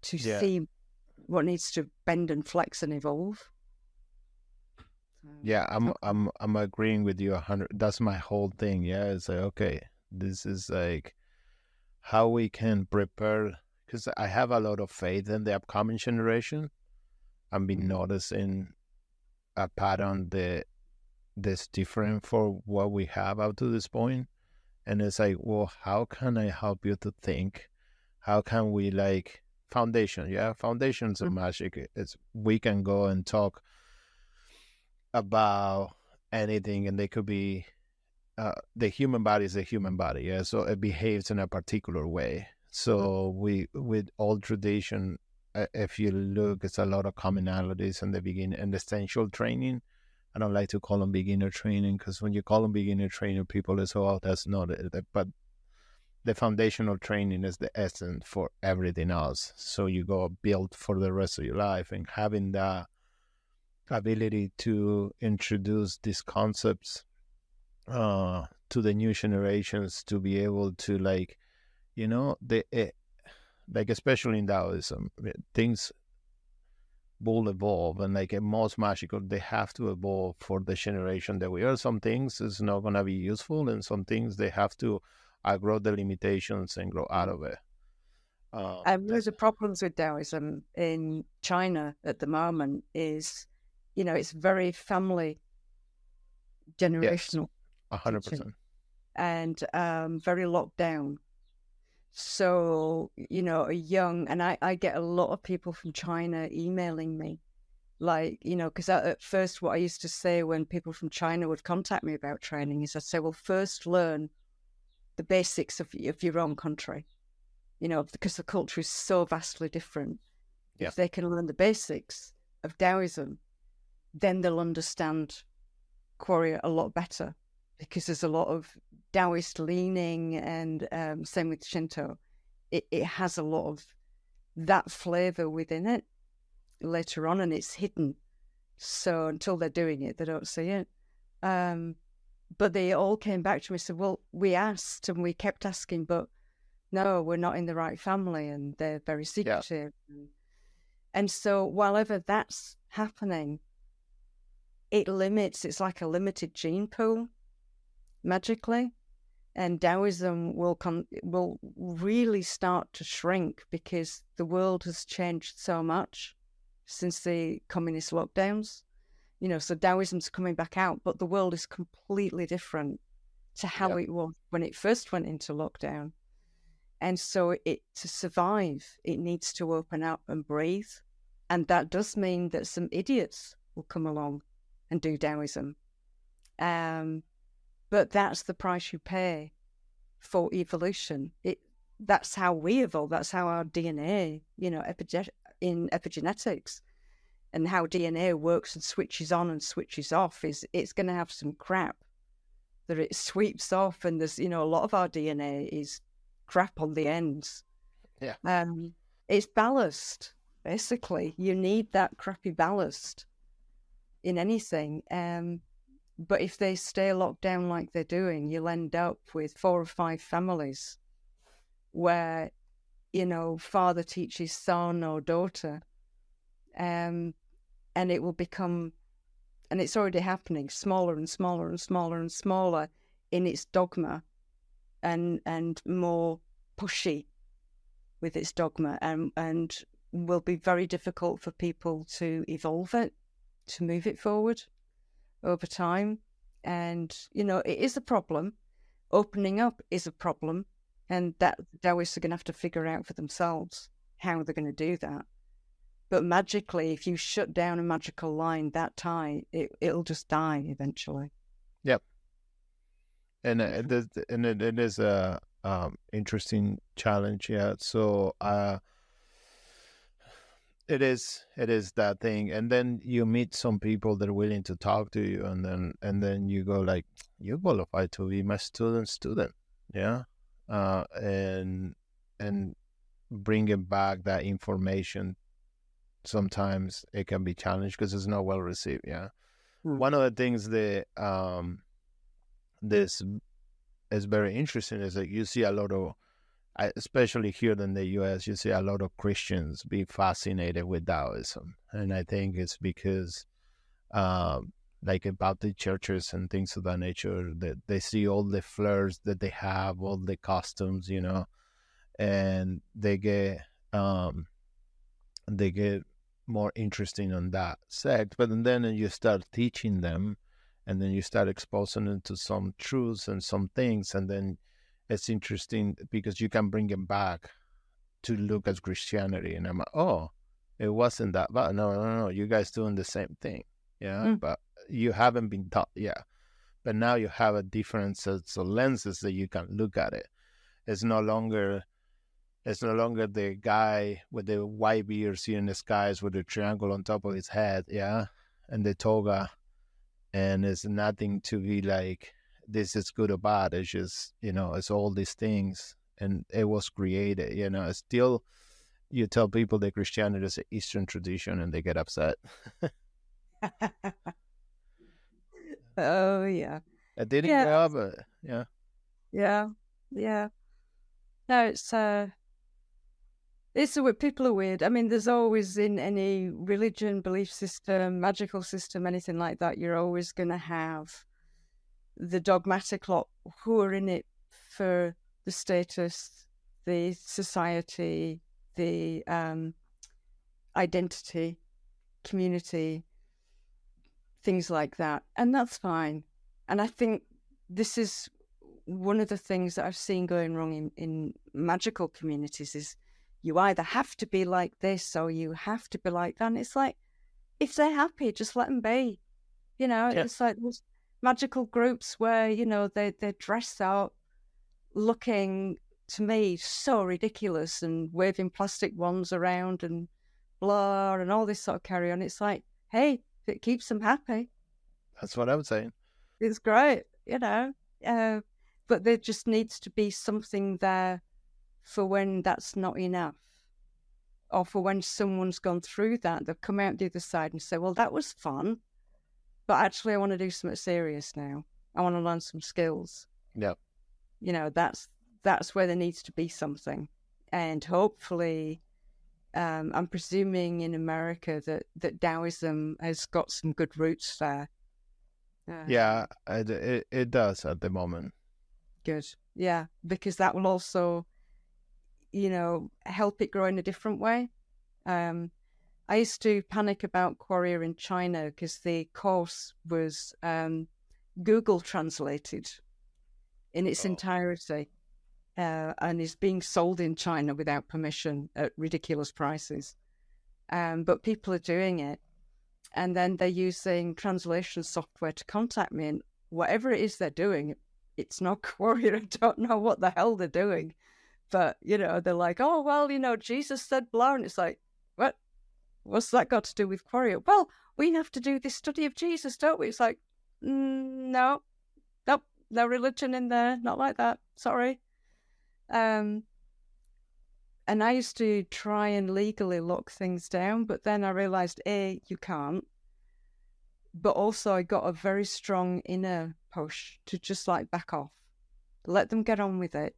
to see what needs to bend and flex and evolve. Yeah, I'm agreeing with you 100. That's my whole thing. Yeah, it's like, okay, this is like how we can prepare, because I have a lot of faith in the upcoming generation. I've been noticing a pattern that's different for what we have up to this point. And it's like, well, how can I help you to think? How can we, like, foundation? Yeah, foundations of magic. It's, we can go and talk about anything, and they could be the human body is a human body. Yeah, so it behaves in a particular way. So we, with all tradition, if you look, it's a lot of commonalities in the beginning and essential training. I don't like to call them beginner training, because when you call them beginner training, people is, oh, that's not it. But the foundational training is the essence for everything else. So you go build for the rest of your life, and having the ability to introduce these concepts to the new generations, to be able to, like, like, especially in Taoism, things will evolve, and like in most magical, they have to evolve for the generation that we are. Some things is not going to be useful, and some things they have to outgrow the limitations and grow out of it. There's problems with Taoism in China at the moment is, it's very family generational. Yes, 100%. And very locked down. So, a young, and I get a lot of people from China emailing me, like, because at first what I used to say when people from China would contact me about training is I'd say, well, first learn the basics of your own country, because the culture is so vastly different. Yeah. If they can learn the basics of Taoism, then they'll understand Quareia a lot better, because there's a lot of Taoist leaning, and same with Shinto. It has a lot of that flavor within it later on, and it's hidden. So until they're doing it, they don't see it. But they all came back to me and said, well, we asked and we kept asking, but no, we're not in the right family, and they're very secretive. Yeah. And so while ever that's happening, it's like a limited gene pool magically, and Taoism will really start to shrink, because the world has changed so much since the communist lockdowns. So Taoism's coming back out, but the world is completely different to how it was when it first went into lockdown. And so to survive, it needs to open up and breathe. And that does mean that some idiots will come along and do Taoism. But that's the price you pay for evolution. That's how we evolve. That's how our DNA, in epigenetics, and how DNA works and switches on and switches off, is it's going to have some crap that it sweeps off. And there's, a lot of our DNA is crap on the ends. Yeah. It's ballast, basically. You need that crappy ballast in anything. But if they stay locked down like they're doing, you'll end up with 4 or 5 families where, father teaches son or daughter, and it will become, and it's already happening, smaller and smaller and smaller and smaller in its dogma, and more pushy with its dogma, and will be very difficult for people to evolve it, to move it forward over time. And it is a problem. Opening up is a problem, and that Taoists are going to have to figure out for themselves how they're going to do that. But magically, if you shut down a magical line, that tie, it'll just die eventually. Yep. And it is a interesting challenge. Yeah. So it is that thing, and then you meet some people that are willing to talk to you, and then you go like, you qualify to be my student. Yeah. And bringing back that information, sometimes it can be challenged because it's not well received. Yeah. Mm. One of the things that this is very interesting is that you see a lot of, especially here in the US, you see a lot of Christians be fascinated with Taoism. And I think it's because, like about the churches and things of that nature, that they see all the flares that they have, all the costumes, and they get more interesting on that sect. But then you start teaching them, and then you start exposing them to some truths and some things, and then it's interesting because you can bring them back to look at Christianity, and I'm like, oh, it wasn't that bad. No, no, no, you guys doing the same thing, yeah, Mm. but you haven't been taught, yeah. But now you have a different sets of lenses that you can look at it. It's no longer the guy with the white beard seeing the skies with the triangle on top of his head, yeah, and the toga, and it's nothing to be like this is good or bad. It's just it's all these things, and it was created. It's still, you tell people that Christianity is an Eastern tradition, and they get upset. Oh yeah, I didn't yeah, grow up, yeah, yeah, yeah. No, it's a weird. People are weird. I mean, there's always in any religion, belief system, magical system, anything like that, you're always going to have the dogmatic lot who are in it for the status, the society, the identity, community, things like that. And that's fine. And I think this is one of the things that I've seen going wrong in magical communities is you either have to be like this or you have to be like that. And it's like, if they're happy, just let them be. yeah. It's like those magical groups where, they're dressed out looking, to me, so ridiculous and waving plastic wands around and blah and all this sort of carry on. It's like, hey, if it keeps them happy, That's what I'm saying. it's great. But there just needs to be something there for when that's not enough, or for when someone's gone through that, they've come out the other side and say, well, that was fun, but actually I want to do something serious now. I want to learn some skills. Yeah. That's where there needs to be something. And hopefully, I'm presuming in America that Taoism has got some good roots there. Yeah, it does at the moment. Good. Yeah, because that will also, help it grow in a different way. I used to panic about Quareia in China because the course was Google translated in its Oh. entirety, and is being sold in China without permission at ridiculous prices. But people are doing it, and then they're using translation software to contact me, and whatever it is they're doing, it's not Quareia. I don't know what the hell they're doing, but they're like, oh well, Jesus said blah, and it's like, what? What's that got to do with Quareia? Well, we have to do this study of Jesus, don't we? It's like, no, nope, no religion in there, not like that. Sorry. And I used to try and legally lock things down, but then I realized, A, you can't. But also I got a very strong inner push to just like back off, let them get on with it,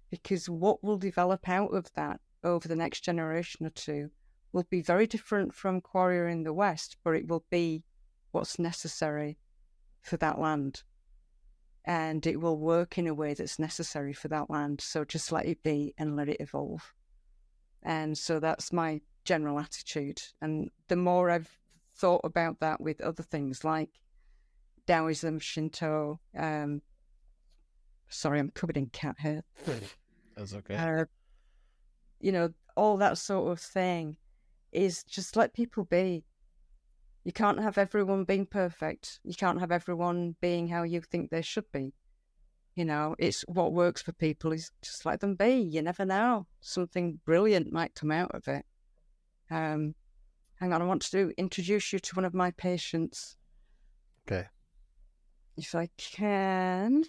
because what will develop out of that over the next generation or two will be very different from Quareia in the West, but it will be what's necessary for that land. And it will work in a way that's necessary for that land. So just let it be and let it evolve. And so that's my general attitude. And the more I've thought about that with other things like Taoism, Shinto, sorry, I'm covered in cat hair. That's okay. All that sort of thing is just let people be. You can't have everyone being perfect. You can't have everyone being how you think they should be. It's what works for people is just let them be. You never know. Something brilliant might come out of it. Hang on, I want to introduce you to one of my patients. Okay. If I can.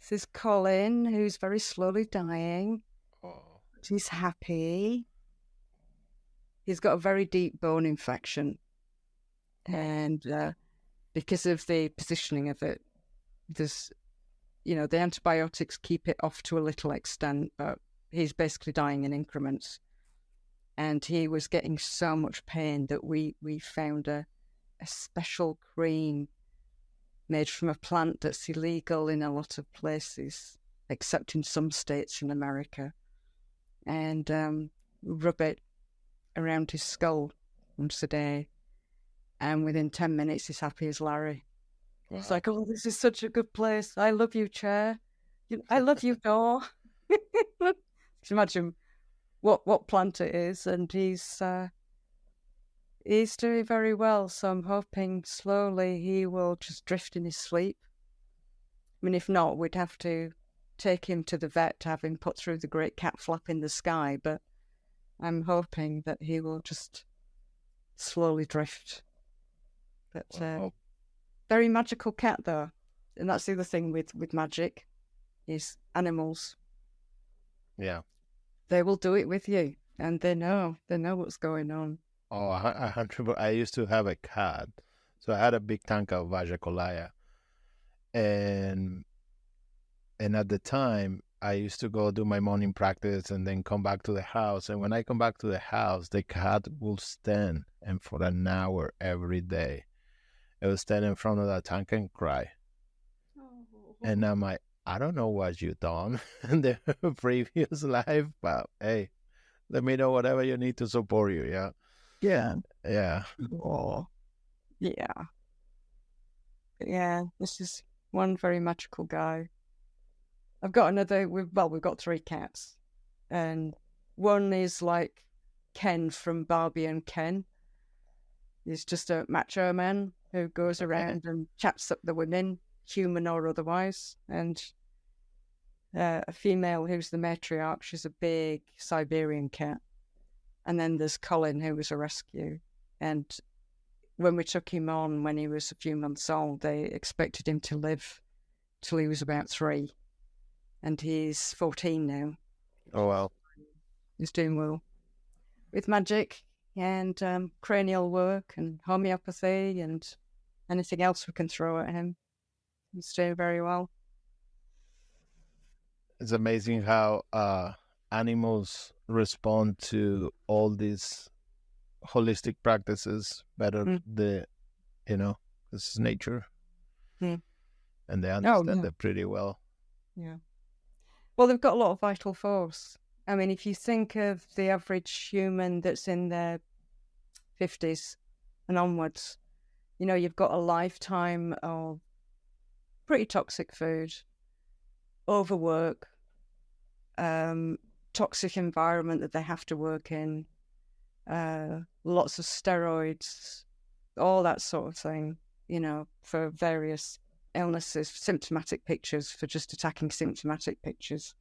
This is Colin, who's very slowly dying. Oh. He's happy. He's got a very deep bone infection. And because of the positioning of it, there's, the antibiotics keep it off to a little extent, but he's basically dying in increments. And he was getting so much pain that we found a special cream made from a plant that's illegal in a lot of places, except in some states in America. And rub it around his skull once a day. And within 10 minutes, he's happy as Larry. Wow. It's like, oh, this is such a good place. I love you, chair. I love you, door. Just imagine what plant it is. And he's doing very well. So I'm hoping slowly he will just drift in his sleep. I mean, if not, we'd have to take him to the vet to have him put through the great cat flap in the sky. But I'm hoping that he will just slowly drift. But Wow. very magical cat, though. And that's the other thing with magic, is animals. Yeah. They will do it with you, and they know what's going on. Oh, I used to have a cat. So I had a big tank of Vajacolaya. And at the time, I used to go do my morning practice and then come back to the house. And when I come back to the house, the cat will stand and for an hour every day, it will stand in front of the tank and cry. Oh. And I'm like, I don't know what you done in the previous life, but hey, let me know whatever you need to support you. Yeah. Yeah. Yeah. Oh. Yeah. Yeah. This is one very magical guy. I've got another. We've got 3 cats, and one is like Ken from Barbie and Ken. He's just a macho man who goes around and chats up the women, human or otherwise. And a female who's the matriarch. She's a big Siberian cat. And then there's Colin, who was a rescue. And when we took him on when he was a few months old, they expected him to live till he was about 3. And he's 14 now. Oh, wow. He's doing well with magic and cranial work and homeopathy and anything else we can throw at him. He's doing very well. It's amazing how animals respond to all these holistic practices better. This is nature. And they understand it pretty well. Yeah. Well, they've got a lot of vital force. I mean, if you think of the average human that's in their 50s and onwards, you've got a lifetime of pretty toxic food, overwork, toxic environment that they have to work in, lots of steroids, all that sort of thing, for various illnesses, symptomatic pictures, for just attacking symptomatic pictures.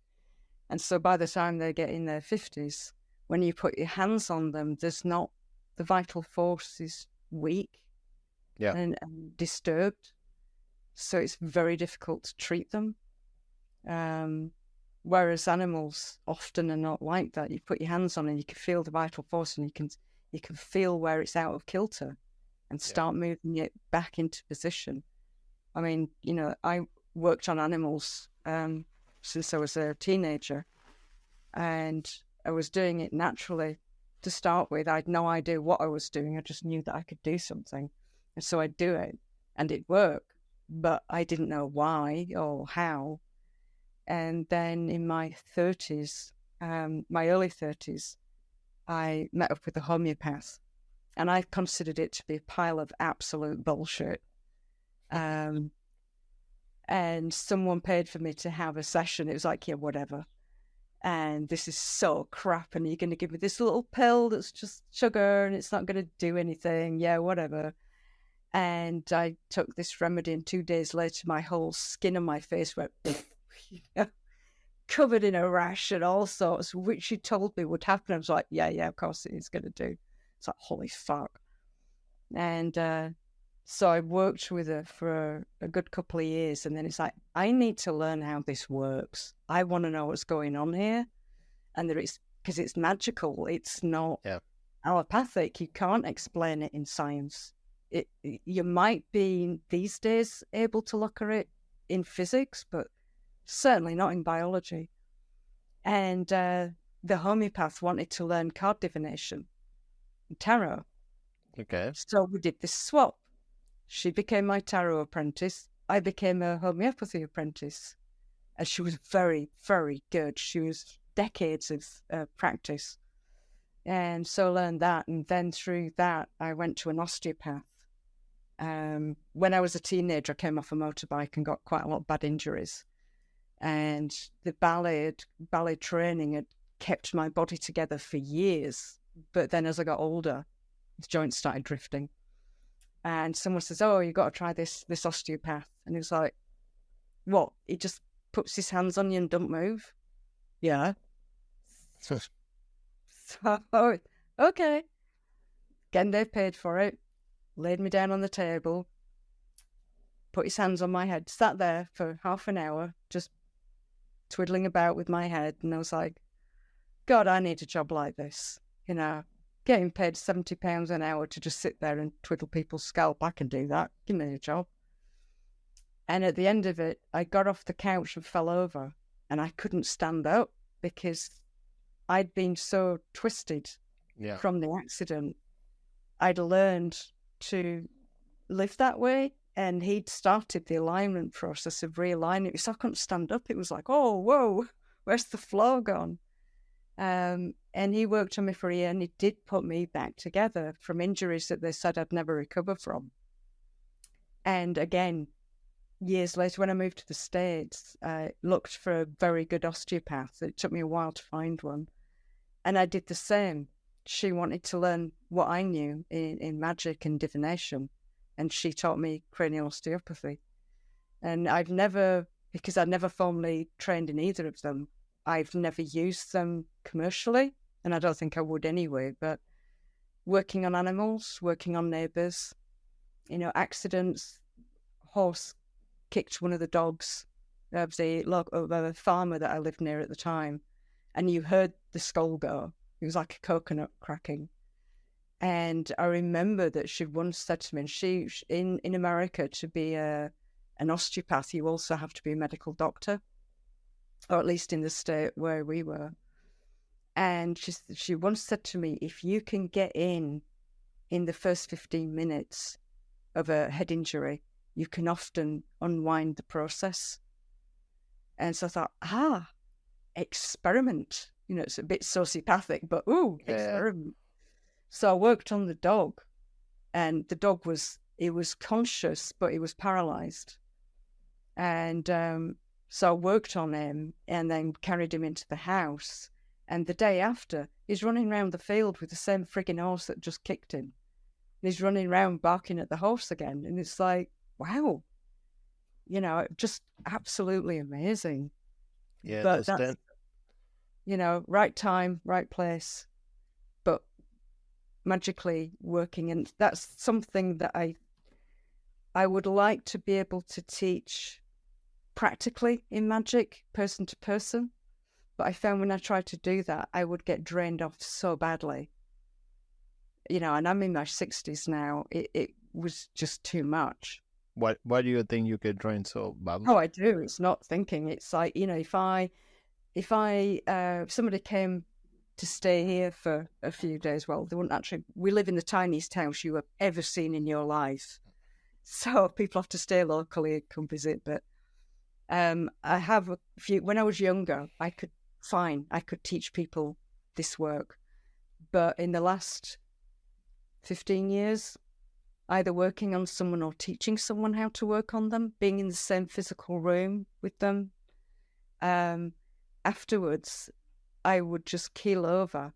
And so by the time they get in their 50s, when you put your hands on them, the vital force is weak and disturbed. So it's very difficult to treat them. Whereas animals often are not like that. You put your hands on and you can feel the vital force, and you can feel where it's out of kilter and start moving it back into position. I mean, I worked on animals since I was a teenager, and I was doing it naturally to start with. I had no idea what I was doing. I just knew that I could do something. And so I'd do it, and it'd work, but I didn't know why or how. And then in my 30s, my early 30s, I met up with a homeopath, and I considered it to be a pile of absolute bullshit. And someone paid for me to have a session. It was like, yeah, whatever. And this is so crap. And you're going to give me this little pill that's just sugar and it's not going to do anything. Yeah, whatever. And I took this remedy, and 2 days later, my whole skin on my face went covered in a rash and all sorts, which she told me would happen. I was like, yeah, of course it is going to do. It's like, holy fuck. And So I worked with her for a good couple of years, and then it's like, I need to learn how this works. I want to know what's going on here, and there is, because it's magical. It's not allopathic. You can't explain it in science. You might be these days able to look at it in physics, but certainly not in biology. And the homeopath wanted to learn card divination, tarot. Okay. So we did this swap. She became my tarot apprentice. I became a homeopathy apprentice. And she was very, very good. She was decades of practice. And so I learned that. And then through that, I went to an osteopath. When I was a teenager, I came off a motorbike and got quite a lot of bad injuries. And the ballet training had kept my body together for years. But then as I got older, the joints started drifting. And someone says, "Oh, you've got to try this osteopath." And he was like, "What? He just puts his hands on you and don't move?" Yeah. So, okay. Again, they paid for it. Laid me down on the table. Put his hands on my head. Sat there for half an hour, just twiddling about with my head. And I was like, God, I need a job like this. You know, getting paid £70 an hour to just sit there and twiddle people's scalp. I can do that. Give me a job. And at the end of it, I got off the couch and fell over, and I couldn't stand up because I'd been so twisted from the accident. I'd learned to live that way, and he'd started the alignment process of realigning. So I couldn't stand up. It was like, oh, whoa, where's the flow gone? And he worked on me for a year, and he did put me back together from injuries that they said I'd never recover from. And again, years later, when I moved to the States, I looked for a very good osteopath. It took me a while to find one. And I did the same. She wanted to learn what I knew in magic and divination. And she taught me cranial osteopathy. And because I'd never formally trained in either of them, I've never used them commercially. And I don't think I would anyway. But working on animals, working on neighbours, accidents, horse kicked one of the dogs of the farmer that I lived near at the time, and you heard the skull go. It was like a coconut cracking. And I remember that she once said to me, and she in America, to be an osteopath, you also have to be a medical doctor, or at least in the state where we were. And she once said to me, if you can get in the first 15 minutes of a head injury, you can often unwind the process. And so I thought, experiment. It's a bit sociopathic, but experiment. So I worked on the dog, and the dog was conscious, but he was paralyzed. And so I worked on him and then carried him into the house. And the day after, he's running around the field with the same frigging horse that just kicked him. And he's running around barking at the horse again. And it's like, wow, just absolutely amazing. Yeah, but that's, right time, right place, but magically working. And that's something that I would like to be able to teach practically in magic, person to person. But I found when I tried to do that, I would get drained off so badly. And I'm in my 60s now. It was just too much. Why do you think you get drained so badly? Oh, I do. It's not thinking. It's like, if somebody came to stay here for a few days, well, they wouldn't actually. We live in the tiniest house you have ever seen in your life. So people have to stay locally and come visit. But I have a few. When I was younger, I could teach people this work. But in the last 15 years, either working on someone or teaching someone how to work on them, being in the same physical room with them, afterwards, I would just keel over,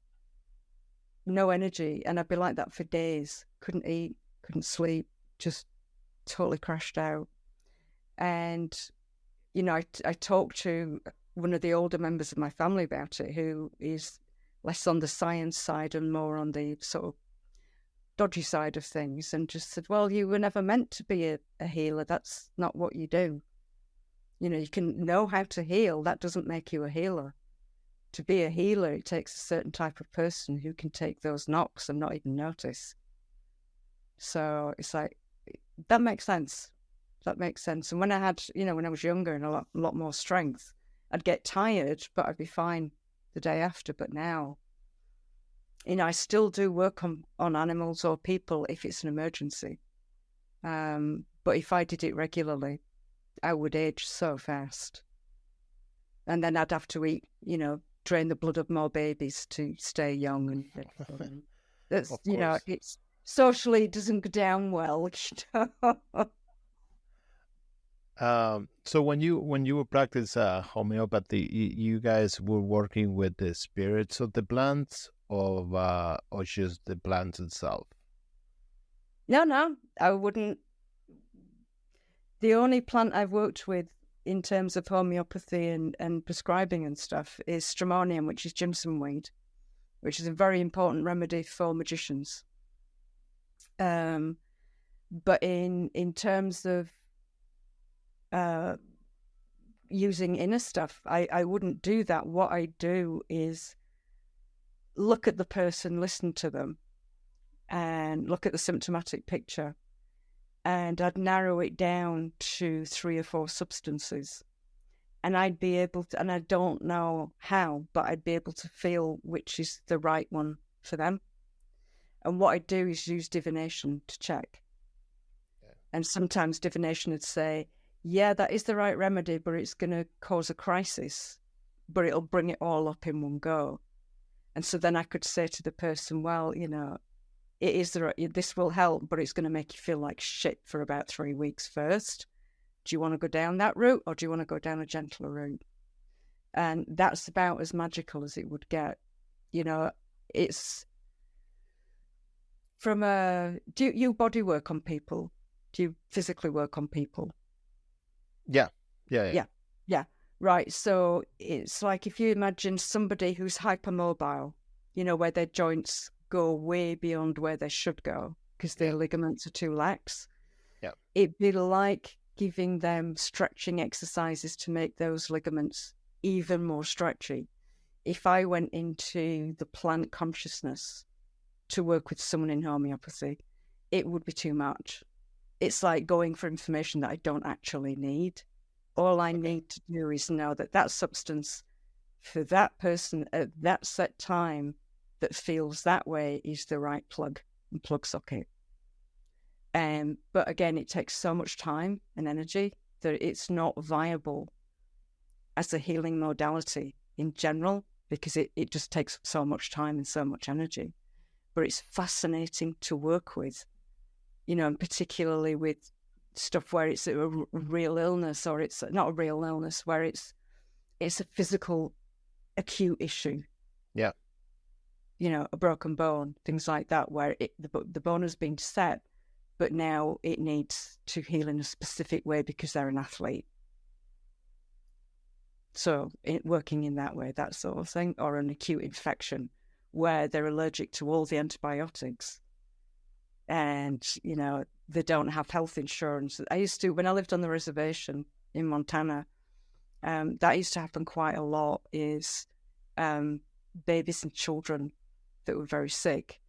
no energy, and I'd be like that for days. Couldn't eat, couldn't sleep, just totally crashed out. And, I talked to one of the older members of my family about it, who is less on the science side and more on the sort of dodgy side of things and just said, well, you were never meant to be a healer. That's not what you do. You know, you can know how to heal. That doesn't make you a healer. To be a healer, it takes a certain type of person who can take those knocks and not even notice. So it's like, that makes sense. That makes sense. And when I had, you know, when I was younger and a lot more strength, I'd get tired, but I'd be fine the day after. But now, you know, I still do work on animals or people if it's an emergency. But if I did it regularly, I would age so fast. And then I'd have to eat, you know, drain the blood of more babies to stay young. And that's, you know, it's socially, it doesn't go down well. So when you practice homeopathy, you guys were working with the spirits of the plants or just the plants itself? No, I wouldn't. The only plant I've worked with in terms of homeopathy and prescribing and stuff is stramonium, which is Jimson weed, which is a very important remedy for magicians. But in terms of using inner stuff, I wouldn't do that. What I do is look at the person, listen to them, and look at the symptomatic picture. And I'd narrow it down to 3 or 4 substances. And I'd be able to, and I don't know how, but I'd be able to feel which is the right one for them. And what I'd do is use divination to check. Okay. And sometimes divination would say, yeah, that is the right remedy, but it's going to cause a crisis, but it'll bring it all up in one go. And so then I could say to the person, well, you know, it is this will help, but it's going to make you feel like shit for about 3 weeks first. Do you want to go down that route, or do you want to go down a gentler route? And that's about as magical as it would get. You know, it's from do you body work on people? Do you physically work on people? Yeah. Right. So it's like if you imagine somebody who's hypermobile, you know, where their joints go way beyond where they should go because their ligaments are too lax. Yeah. It'd be like giving them stretching exercises to make those ligaments even more stretchy. If I went into the plant consciousness to work with someone in homeopathy, it would be too much. It's like going for information that I don't actually need. All I need to do is know that that substance for that person at that set time that feels that way is the right plug and plug socket. But again, it takes so much time and energy that it's not viable as a healing modality in general, because it just takes so much time and so much energy. But it's fascinating to work with, you know, and particularly with stuff where it's a real illness, or it's not a real illness, where it's a physical acute issue. Yeah. You know, a broken bone, things like that, where the bone has been set, but now it needs to heal in a specific way because they're an athlete. So working in that way, that sort of thing, or an acute infection where they're allergic to all the antibiotics and, you know, they don't have health insurance. I used to, when I lived on the reservation in Montana, that used to happen quite a lot, is babies and children that were very sick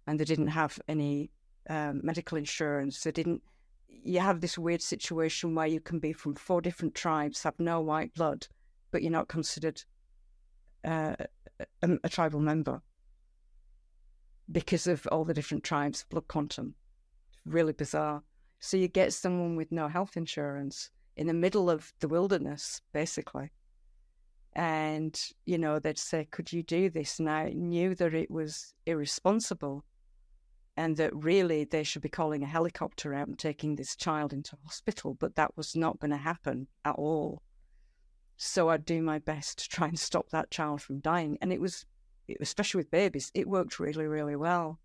and they didn't have any medical insurance. You have this weird situation where you can be from 4 different tribes, have no white blood, but you're not considered a tribal member because of all the different tribes' blood quantum. Really bizarre. So you get someone with no health insurance in the middle of the wilderness, basically. And, you know, they'd say, could you do this? And I knew that it was irresponsible and that really they should be calling a helicopter out and taking this child into hospital, but that was not going to happen at all. So I'd do my best to try and stop that child from dying. And it was, especially with babies, it worked really, really well.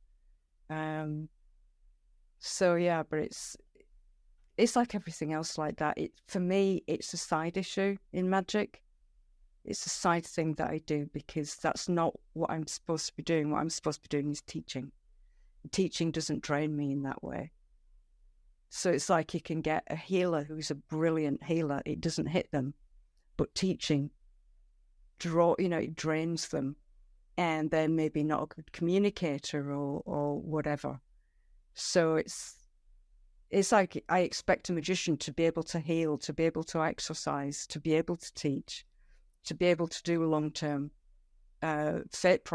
So yeah, but it's like everything else like that. For me, it's a side issue in magic. It's a side thing that I do because that's not what I'm supposed to be doing. What I'm supposed to be doing is teaching. teaching doesn't drain me in that way. So it's like you can get a healer who's a brilliant healer. It doesn't hit them, but teaching it drains them, and they're maybe not a good communicator or whatever. So it's like I expect a magician to be able to heal, to be able to exercise, to be able to teach, to be able to do long-term fate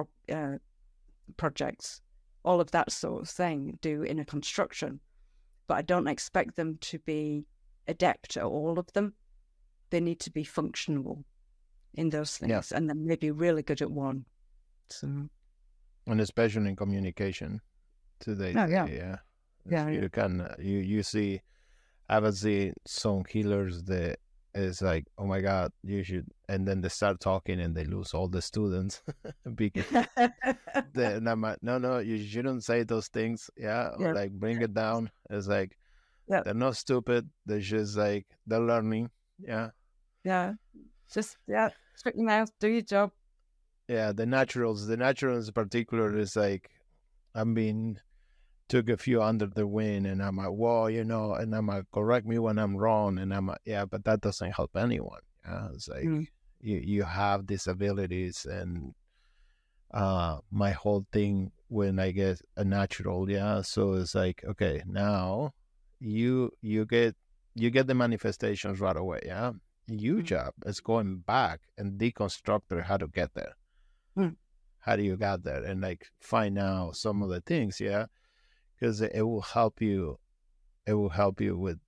projects, all of that sort of thing, do in a construction. But I don't expect them to be adept at all of them. They need to be functional in those things, and then maybe really good at one. So, and especially in communication today. You can you see, I would see some healers that is like, oh my God, you should, and then they start talking and they lose all the students because and I'm like, no, you shouldn't say those things. Like bring it down. It's like they're not stupid. They're just like they're learning. Just stick your mouth, do your job. The naturals in particular is like, I mean, took a few under the wing, and I'm like, whoa, and I'm like, correct me when I'm wrong, and I'm like, but that doesn't help anyone. It's like you have these abilities, and my whole thing when I get a natural, so it's like, okay, now you get the manifestations right away, Your job is going back and deconstruct how to get there. How do you get there, and like find out some of the things, because it will help you. It will help you with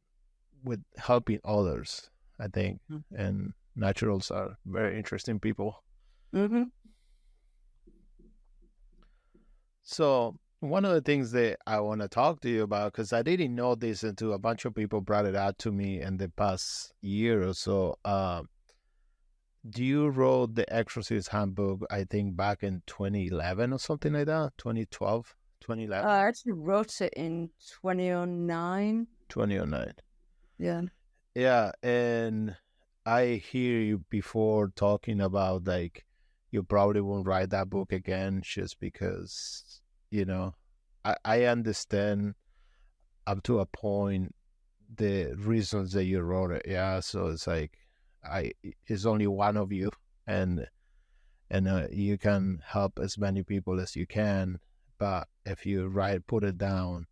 helping others, I think. And naturals are very interesting people. So one of the things that I want to talk to you about, because I didn't know this until a bunch of people brought it out to me in the past year or so. You wrote the Exorcist Handbook, I think, back in 2011 or something like that, 2012, 2011? I actually wrote it in 2009. 2009. Yeah. Yeah, and I hear you before talking about, like, you probably won't write that book again just because, I understand up to a point the reasons that you wrote it, so it's like, it's only one of you, and you can help as many people as you can, but if you put it down,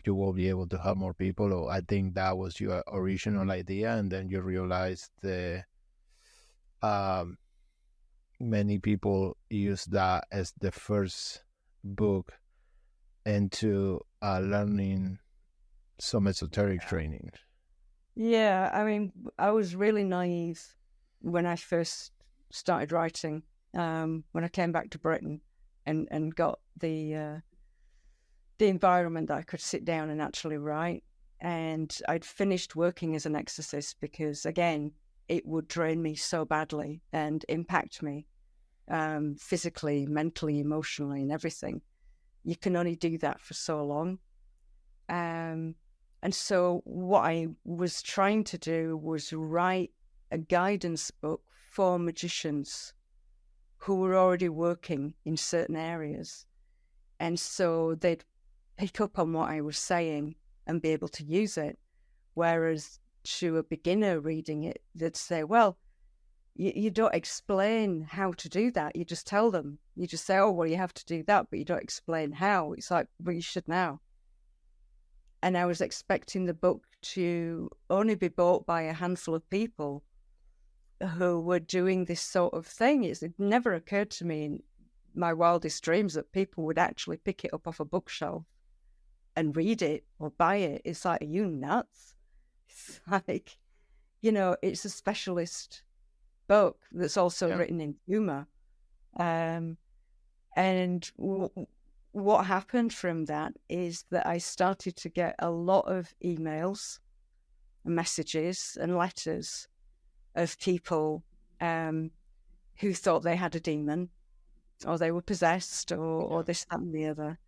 you will be able to help more people. Or I think that was your original idea, and then you realized many people use that as the first book into learning some esoteric training. Yeah, I mean, I was really naive when I first started writing. When I came back to Britain and got the environment that I could sit down and actually write, and I'd finished working as an exorcist because, again, it would drain me so badly and impact me physically, mentally, emotionally, and everything. You can only do that for so long. And so what I was trying to do was write a guidance book for magicians who were already working in certain areas. And so they'd pick up on what I was saying and be able to use it. Whereas to a beginner reading it, they'd say, well, you don't explain how to do that. You just tell them. You just say, oh, well, you have to do that, but you don't explain how. It's like, well, you should now. And I was expecting the book to only be bought by a handful of people who were doing this sort of thing. It never occurred to me in my wildest dreams that people would actually pick it up off a bookshelf and read it or buy it. It's like, are you nuts? It's like, it's a specialist book that's also written in humor. And what happened from that is that I started to get a lot of emails, messages, and letters of people who thought they had a demon, or they were possessed, or this, that, and the other.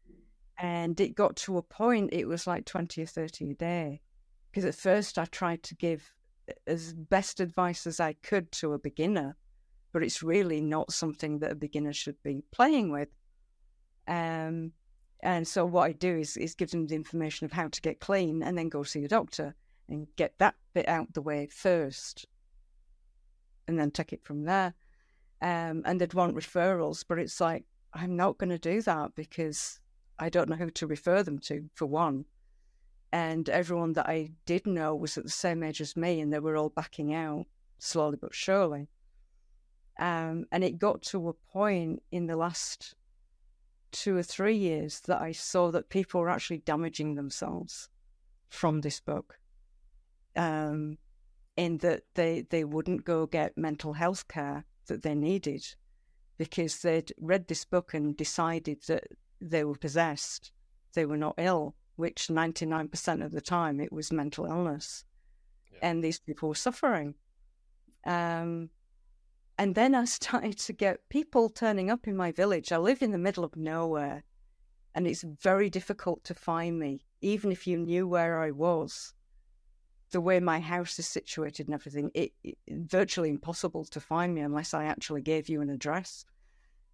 And it got to a point, it was like 20 or 30 a day. Because at first I tried to give as best advice as I could to a beginner, but it's really not something that a beginner should be playing with. And And so what I do is give them the information of how to get clean and then go see a doctor and get that bit out the way first and then take it from there. And they'd want referrals, but it's like, I'm not going to do that because I don't know who to refer them to, for one. And everyone that I did know was at the same age as me, and they were all backing out slowly but surely. And it got to a point in the last 2 or 3 years that I saw that people were actually damaging themselves from this book. In that they wouldn't go get mental health care that they needed because they'd read this book and decided that they were possessed. They were not ill, which 99% of the time it was mental illness. Yeah. And these people were suffering. And then I started to get people turning up in my village. I live in the middle of nowhere, and it's very difficult to find me, even if you knew where I was. The way my house is situated and everything, it's virtually impossible to find me unless I actually gave you an address.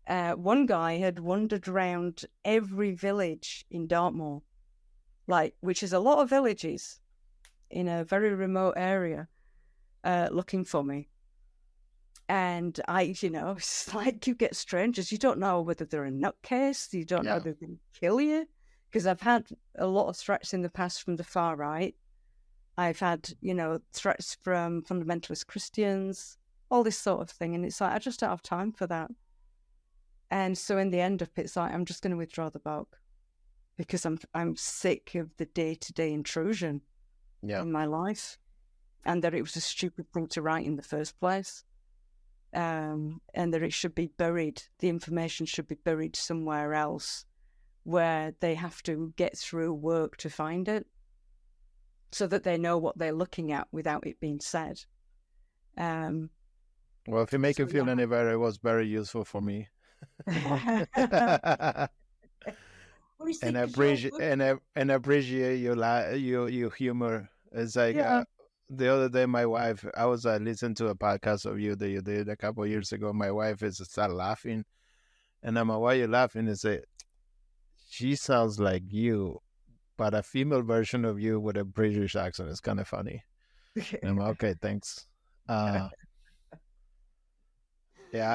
One guy had wandered around every village in Dartmoor, which is a lot of villages in a very remote area, looking for me. And it's like you get strangers. You don't know whether they're a nutcase. You don't know whether they can kill you. Because I've had a lot of threats in the past from the far right. I've had, threats from fundamentalist Christians, all this sort of thing. And it's like, I just don't have time for that. And so in the end of it, it's like, I'm just going to withdraw the book because I'm sick of the day-to-day intrusion in my life, and that it was a stupid thing to write in the first place. And that it should be buried. The information should be buried somewhere else where they have to get through work to find it, so that they know what they're looking at without it being said. Well, if you make it feel any better, it was very useful for me. And I appreciate your humor. It's like the other day, my wife, I was listening to a podcast of you that you did a couple of years ago. My wife started laughing, and I'm like, "Why are you laughing?" And say, "She sounds like you, but a female version of you with a British accent. It's kind of funny." And I'm like, "Okay, thanks." Yeah,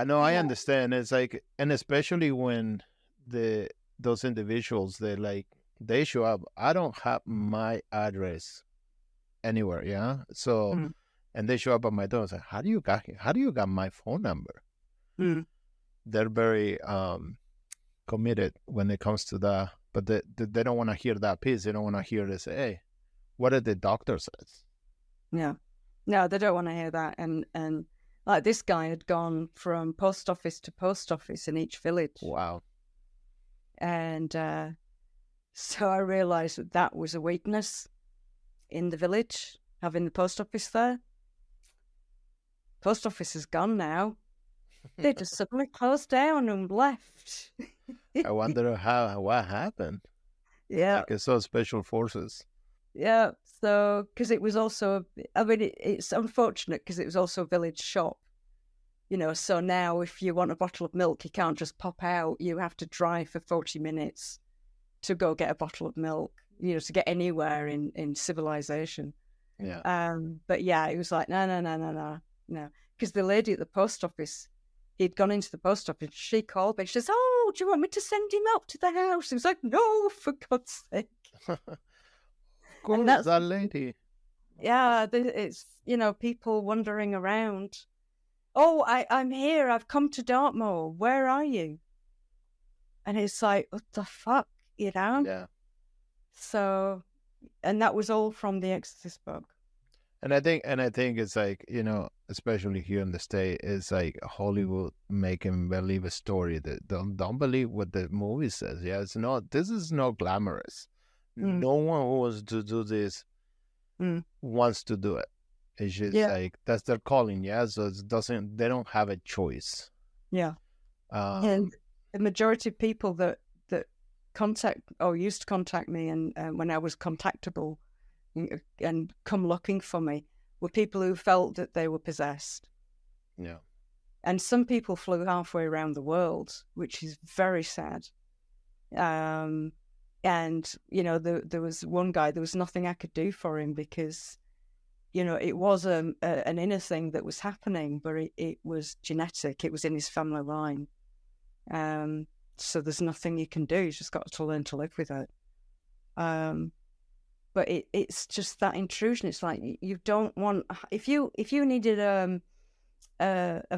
no, I understand. It's like, and especially when those individuals, they show up. I don't have my address anywhere, yeah. So, and they show up at my door and say, "How do you got my phone number?" They're very committed when it comes to that, but they don't want to hear that piece. They don't want to hear this. Hey, what did the doctor says? Yeah, no, they don't want to hear that. And like this guy had gone from post office to post office in each village. Wow. And so I realized that was a weakness in the village, having the post office there. Post office is gone now. They just suddenly closed down and left. I wonder what happened. Yeah. Like it's all special forces. Yeah. So, because it was also, it's unfortunate because it was also a village shop. So now if you want a bottle of milk, you can't just pop out. You have to drive for 40 minutes to go get a bottle of milk, to get anywhere in civilization. Yeah. But yeah, it was like, no. Because the lady at the post office, he'd gone into the post office, she called me, she says, "Oh, do you want me to send him up to the house?" He was like, "No, for God's sake." Of course, that lady. Yeah, it's, people wandering around. "Oh, I'm here. I've come to Dartmoor. Where are you?" And it's like, what the fuck, Yeah. So, and that was all from the Exorcist book. And I think it's like, especially here in the States, it's like Hollywood making believe a story that don't believe what the movie says. Yeah, this is not glamorous. No one who wants to do this wants to do it. It's just like that's their calling, yeah. So they don't have a choice. Yeah. And the majority of people that contact or used to contact me, and when I was contactable and come looking for me, were people who felt that they were possessed. Yeah. And some people flew halfway around the world, which is very sad. And, there was one guy, there was nothing I could do for him because, it was an inner thing that was happening, but it was genetic. It was in his family line. So there's nothing you can do. You just got to learn to live with it. But it's just that intrusion. It's like you don't want, if you needed a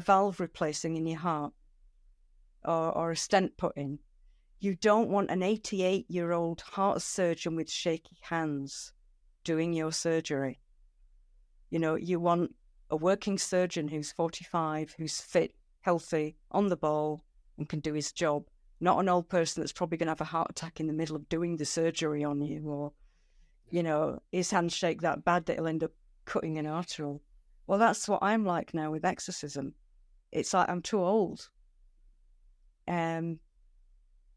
valve replacing in your heart or a stent put in, you don't want an 88-year-old heart surgeon with shaky hands doing your surgery. You want a working surgeon who's 45, who's fit, healthy, on the ball, and can do his job. Not an old person that's probably going to have a heart attack in the middle of doing the surgery on you, or, his hands shake that bad that he'll end up cutting an artery. Well, that's what I'm like now with exorcism. It's like I'm too old.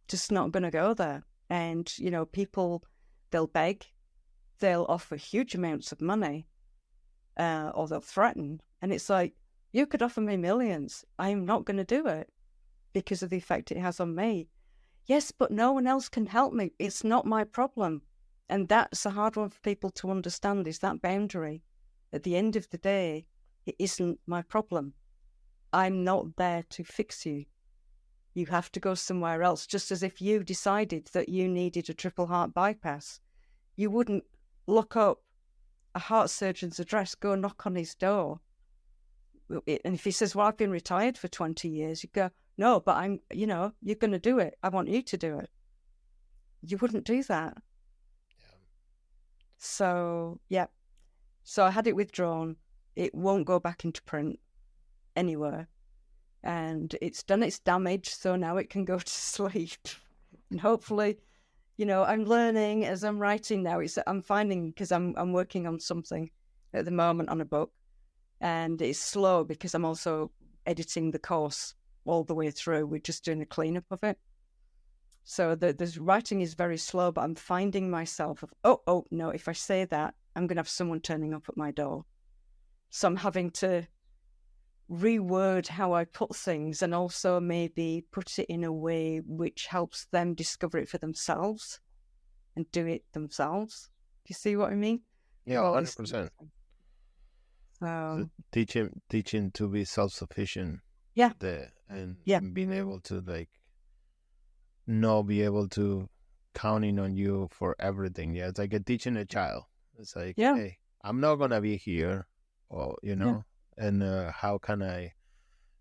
Just not going to go there. And, people, they'll beg, they'll offer huge amounts of money, or they'll threaten. And it's like, you could offer me millions. I'm not going to do it because of the effect it has on me. Yes, but no one else can help me. It's not my problem. And that's a hard one for people to understand, is that boundary. At the end of the day, it isn't my problem. I'm not there to fix you. You have to go somewhere else. Just as if you decided that you needed a triple heart bypass, you wouldn't look up a heart surgeon's address, go knock on his door. And if he says, well, I've been retired for 20 years, you go, no, but I'm, you're going to do it. I want you to do it. You wouldn't do that. Yeah. So, yeah. So I had it withdrawn. It won't go back into print anywhere. And it's done its damage, so now it can go to sleep. And hopefully, I'm learning as I'm writing now. I'm finding, because I'm working on something at the moment on a book, and it's slow because I'm also editing the course all the way through. We're just doing a cleanup of it. So the writing is very slow, but I'm finding myself oh, no, if I say that, I'm going to have someone turning up at my door. So I'm having to reword how I put things, and also maybe put it in a way which helps them discover it for themselves and do it themselves. Do you see what I mean? Yeah, 100%. So teaching to be self-sufficient. Yeah. And being able to not be able to counting on you for everything. Yeah, it's like teaching a child. It's like, hey, I'm not gonna be here, or and how can I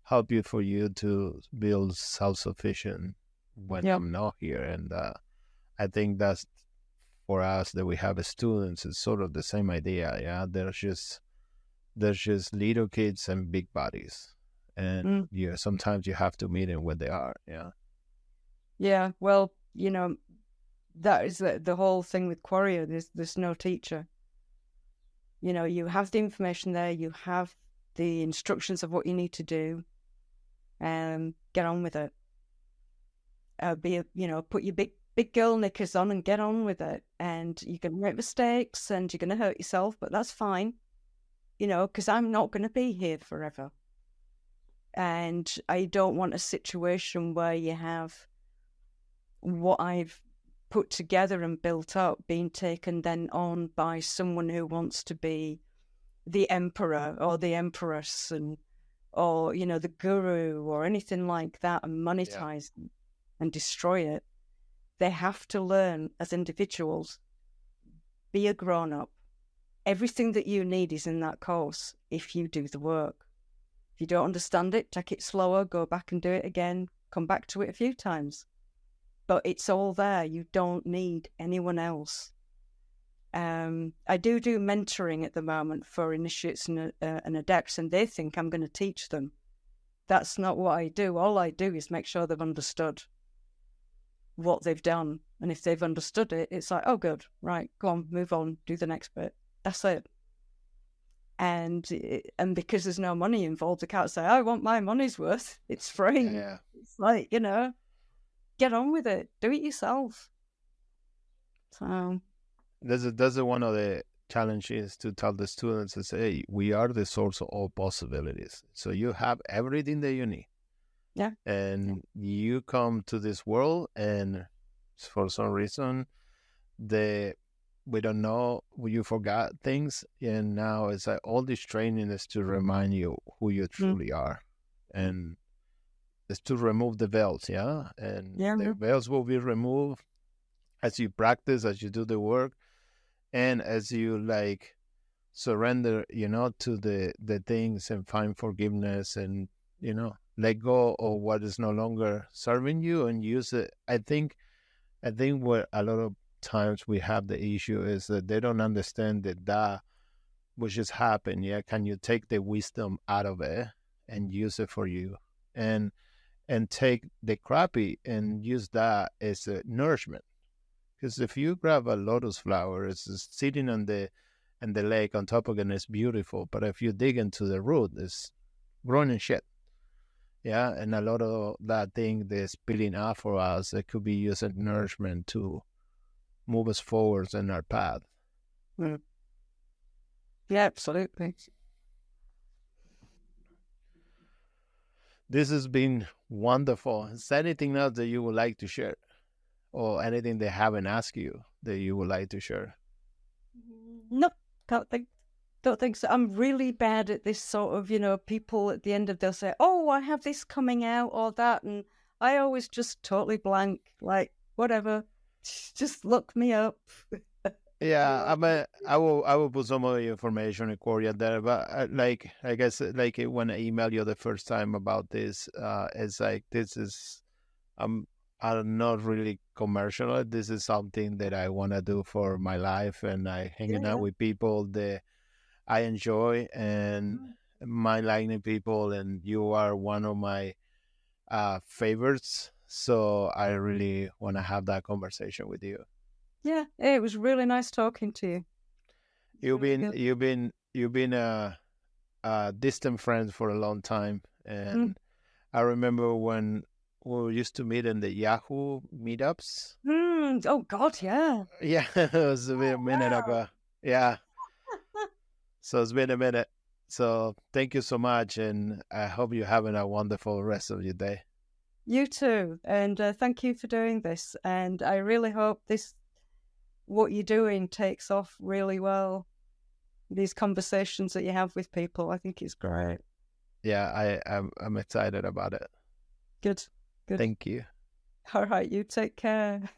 help you for you to build self-sufficient when I'm not here? And I think that's for us that we have students. It's sort of the same idea. Yeah, there's just little kids and big bodies, and sometimes you have to meet them where they are. Yeah. Well, that is the whole thing with Quareia. There's no teacher. You have the information there. You have the instructions of what you need to do, and get on with it. Put your big girl knickers on and get on with it. And you're going to make mistakes and you're going to hurt yourself, but that's fine. Because I'm not going to be here forever. And I don't want a situation where you have what I've put together and built up being taken then on by someone who wants to be the emperor or the empress, or the guru or anything like that, and monetize and destroy it. They have to learn as individuals, be a grown-up. Everything that you need is in that course if you do the work. If you don't understand it, take it slower, go back and do it again, come back to it a few times. But it's all there. You don't need anyone else. I do mentoring at the moment for initiates and adepts, and they think I'm going to teach them. That's not what I do. All I do is make sure they've understood what they've done. And if they've understood it, it's like, oh, good, right, go on, move on, do the next bit. That's it. And because there's no money involved, I can't say, I want my money's worth. It's free. Yeah. It's like, get on with it. Do it yourself. So that's one of the challenges, to tell the students to say, hey, we are the source of all possibilities. So you have everything that you need. Yeah. And you come to this world, and for some reason we don't know, you forgot things, and now it's like all this training is to remind you who you truly are, and it's to remove the veils, and the veils will be removed as you practice, as you do the work, and as you like surrender, to the things and find forgiveness, and let go of what is no longer serving you and use it. I think what a lot of times we have the issue is that they don't understand that which just happened. Yeah, can you take the wisdom out of it and use it for you, and take the crappy and use that as a nourishment? Because if you grab a lotus flower, it's just sitting on the lake on top of it, and it's beautiful. But if you dig into the root, it's growing in shit. Yeah, and a lot of that thing that's spilling out for us, it could be used as nourishment to move us forwards in our path. Yeah, absolutely. This has been wonderful. Is there anything else that you would like to share, or anything they haven't asked you that you would like to share? No, don't think so. I'm really bad at this sort of, people at the end of they'll say, "Oh, I have this coming out," or that, and I always just totally blank, like whatever. Just look me up. Yeah, I will put some of the information in Quareia there, but like I guess like when I emailed you the first time about this, it's like this is I'm not really commercial. This is something that I want to do for my life, and I hanging out with people that I enjoy, and my liking people, and you are one of my favorites. So I really want to have that conversation with you. Yeah, it was really nice talking to you. You've been a distant friend for a long time, and I remember when we used to meet in the Yahoo meetups. Oh God, yeah. Yeah, it was a minute ago. Yeah. So it's been a minute. So thank you so much, and I hope you're having a wonderful rest of your day. You too, and thank you for doing this. And I really hope what you're doing takes off really well. These conversations that you have with people, I think it's great. Yeah, I'm excited about it. Good. Thank you. All right, you take care.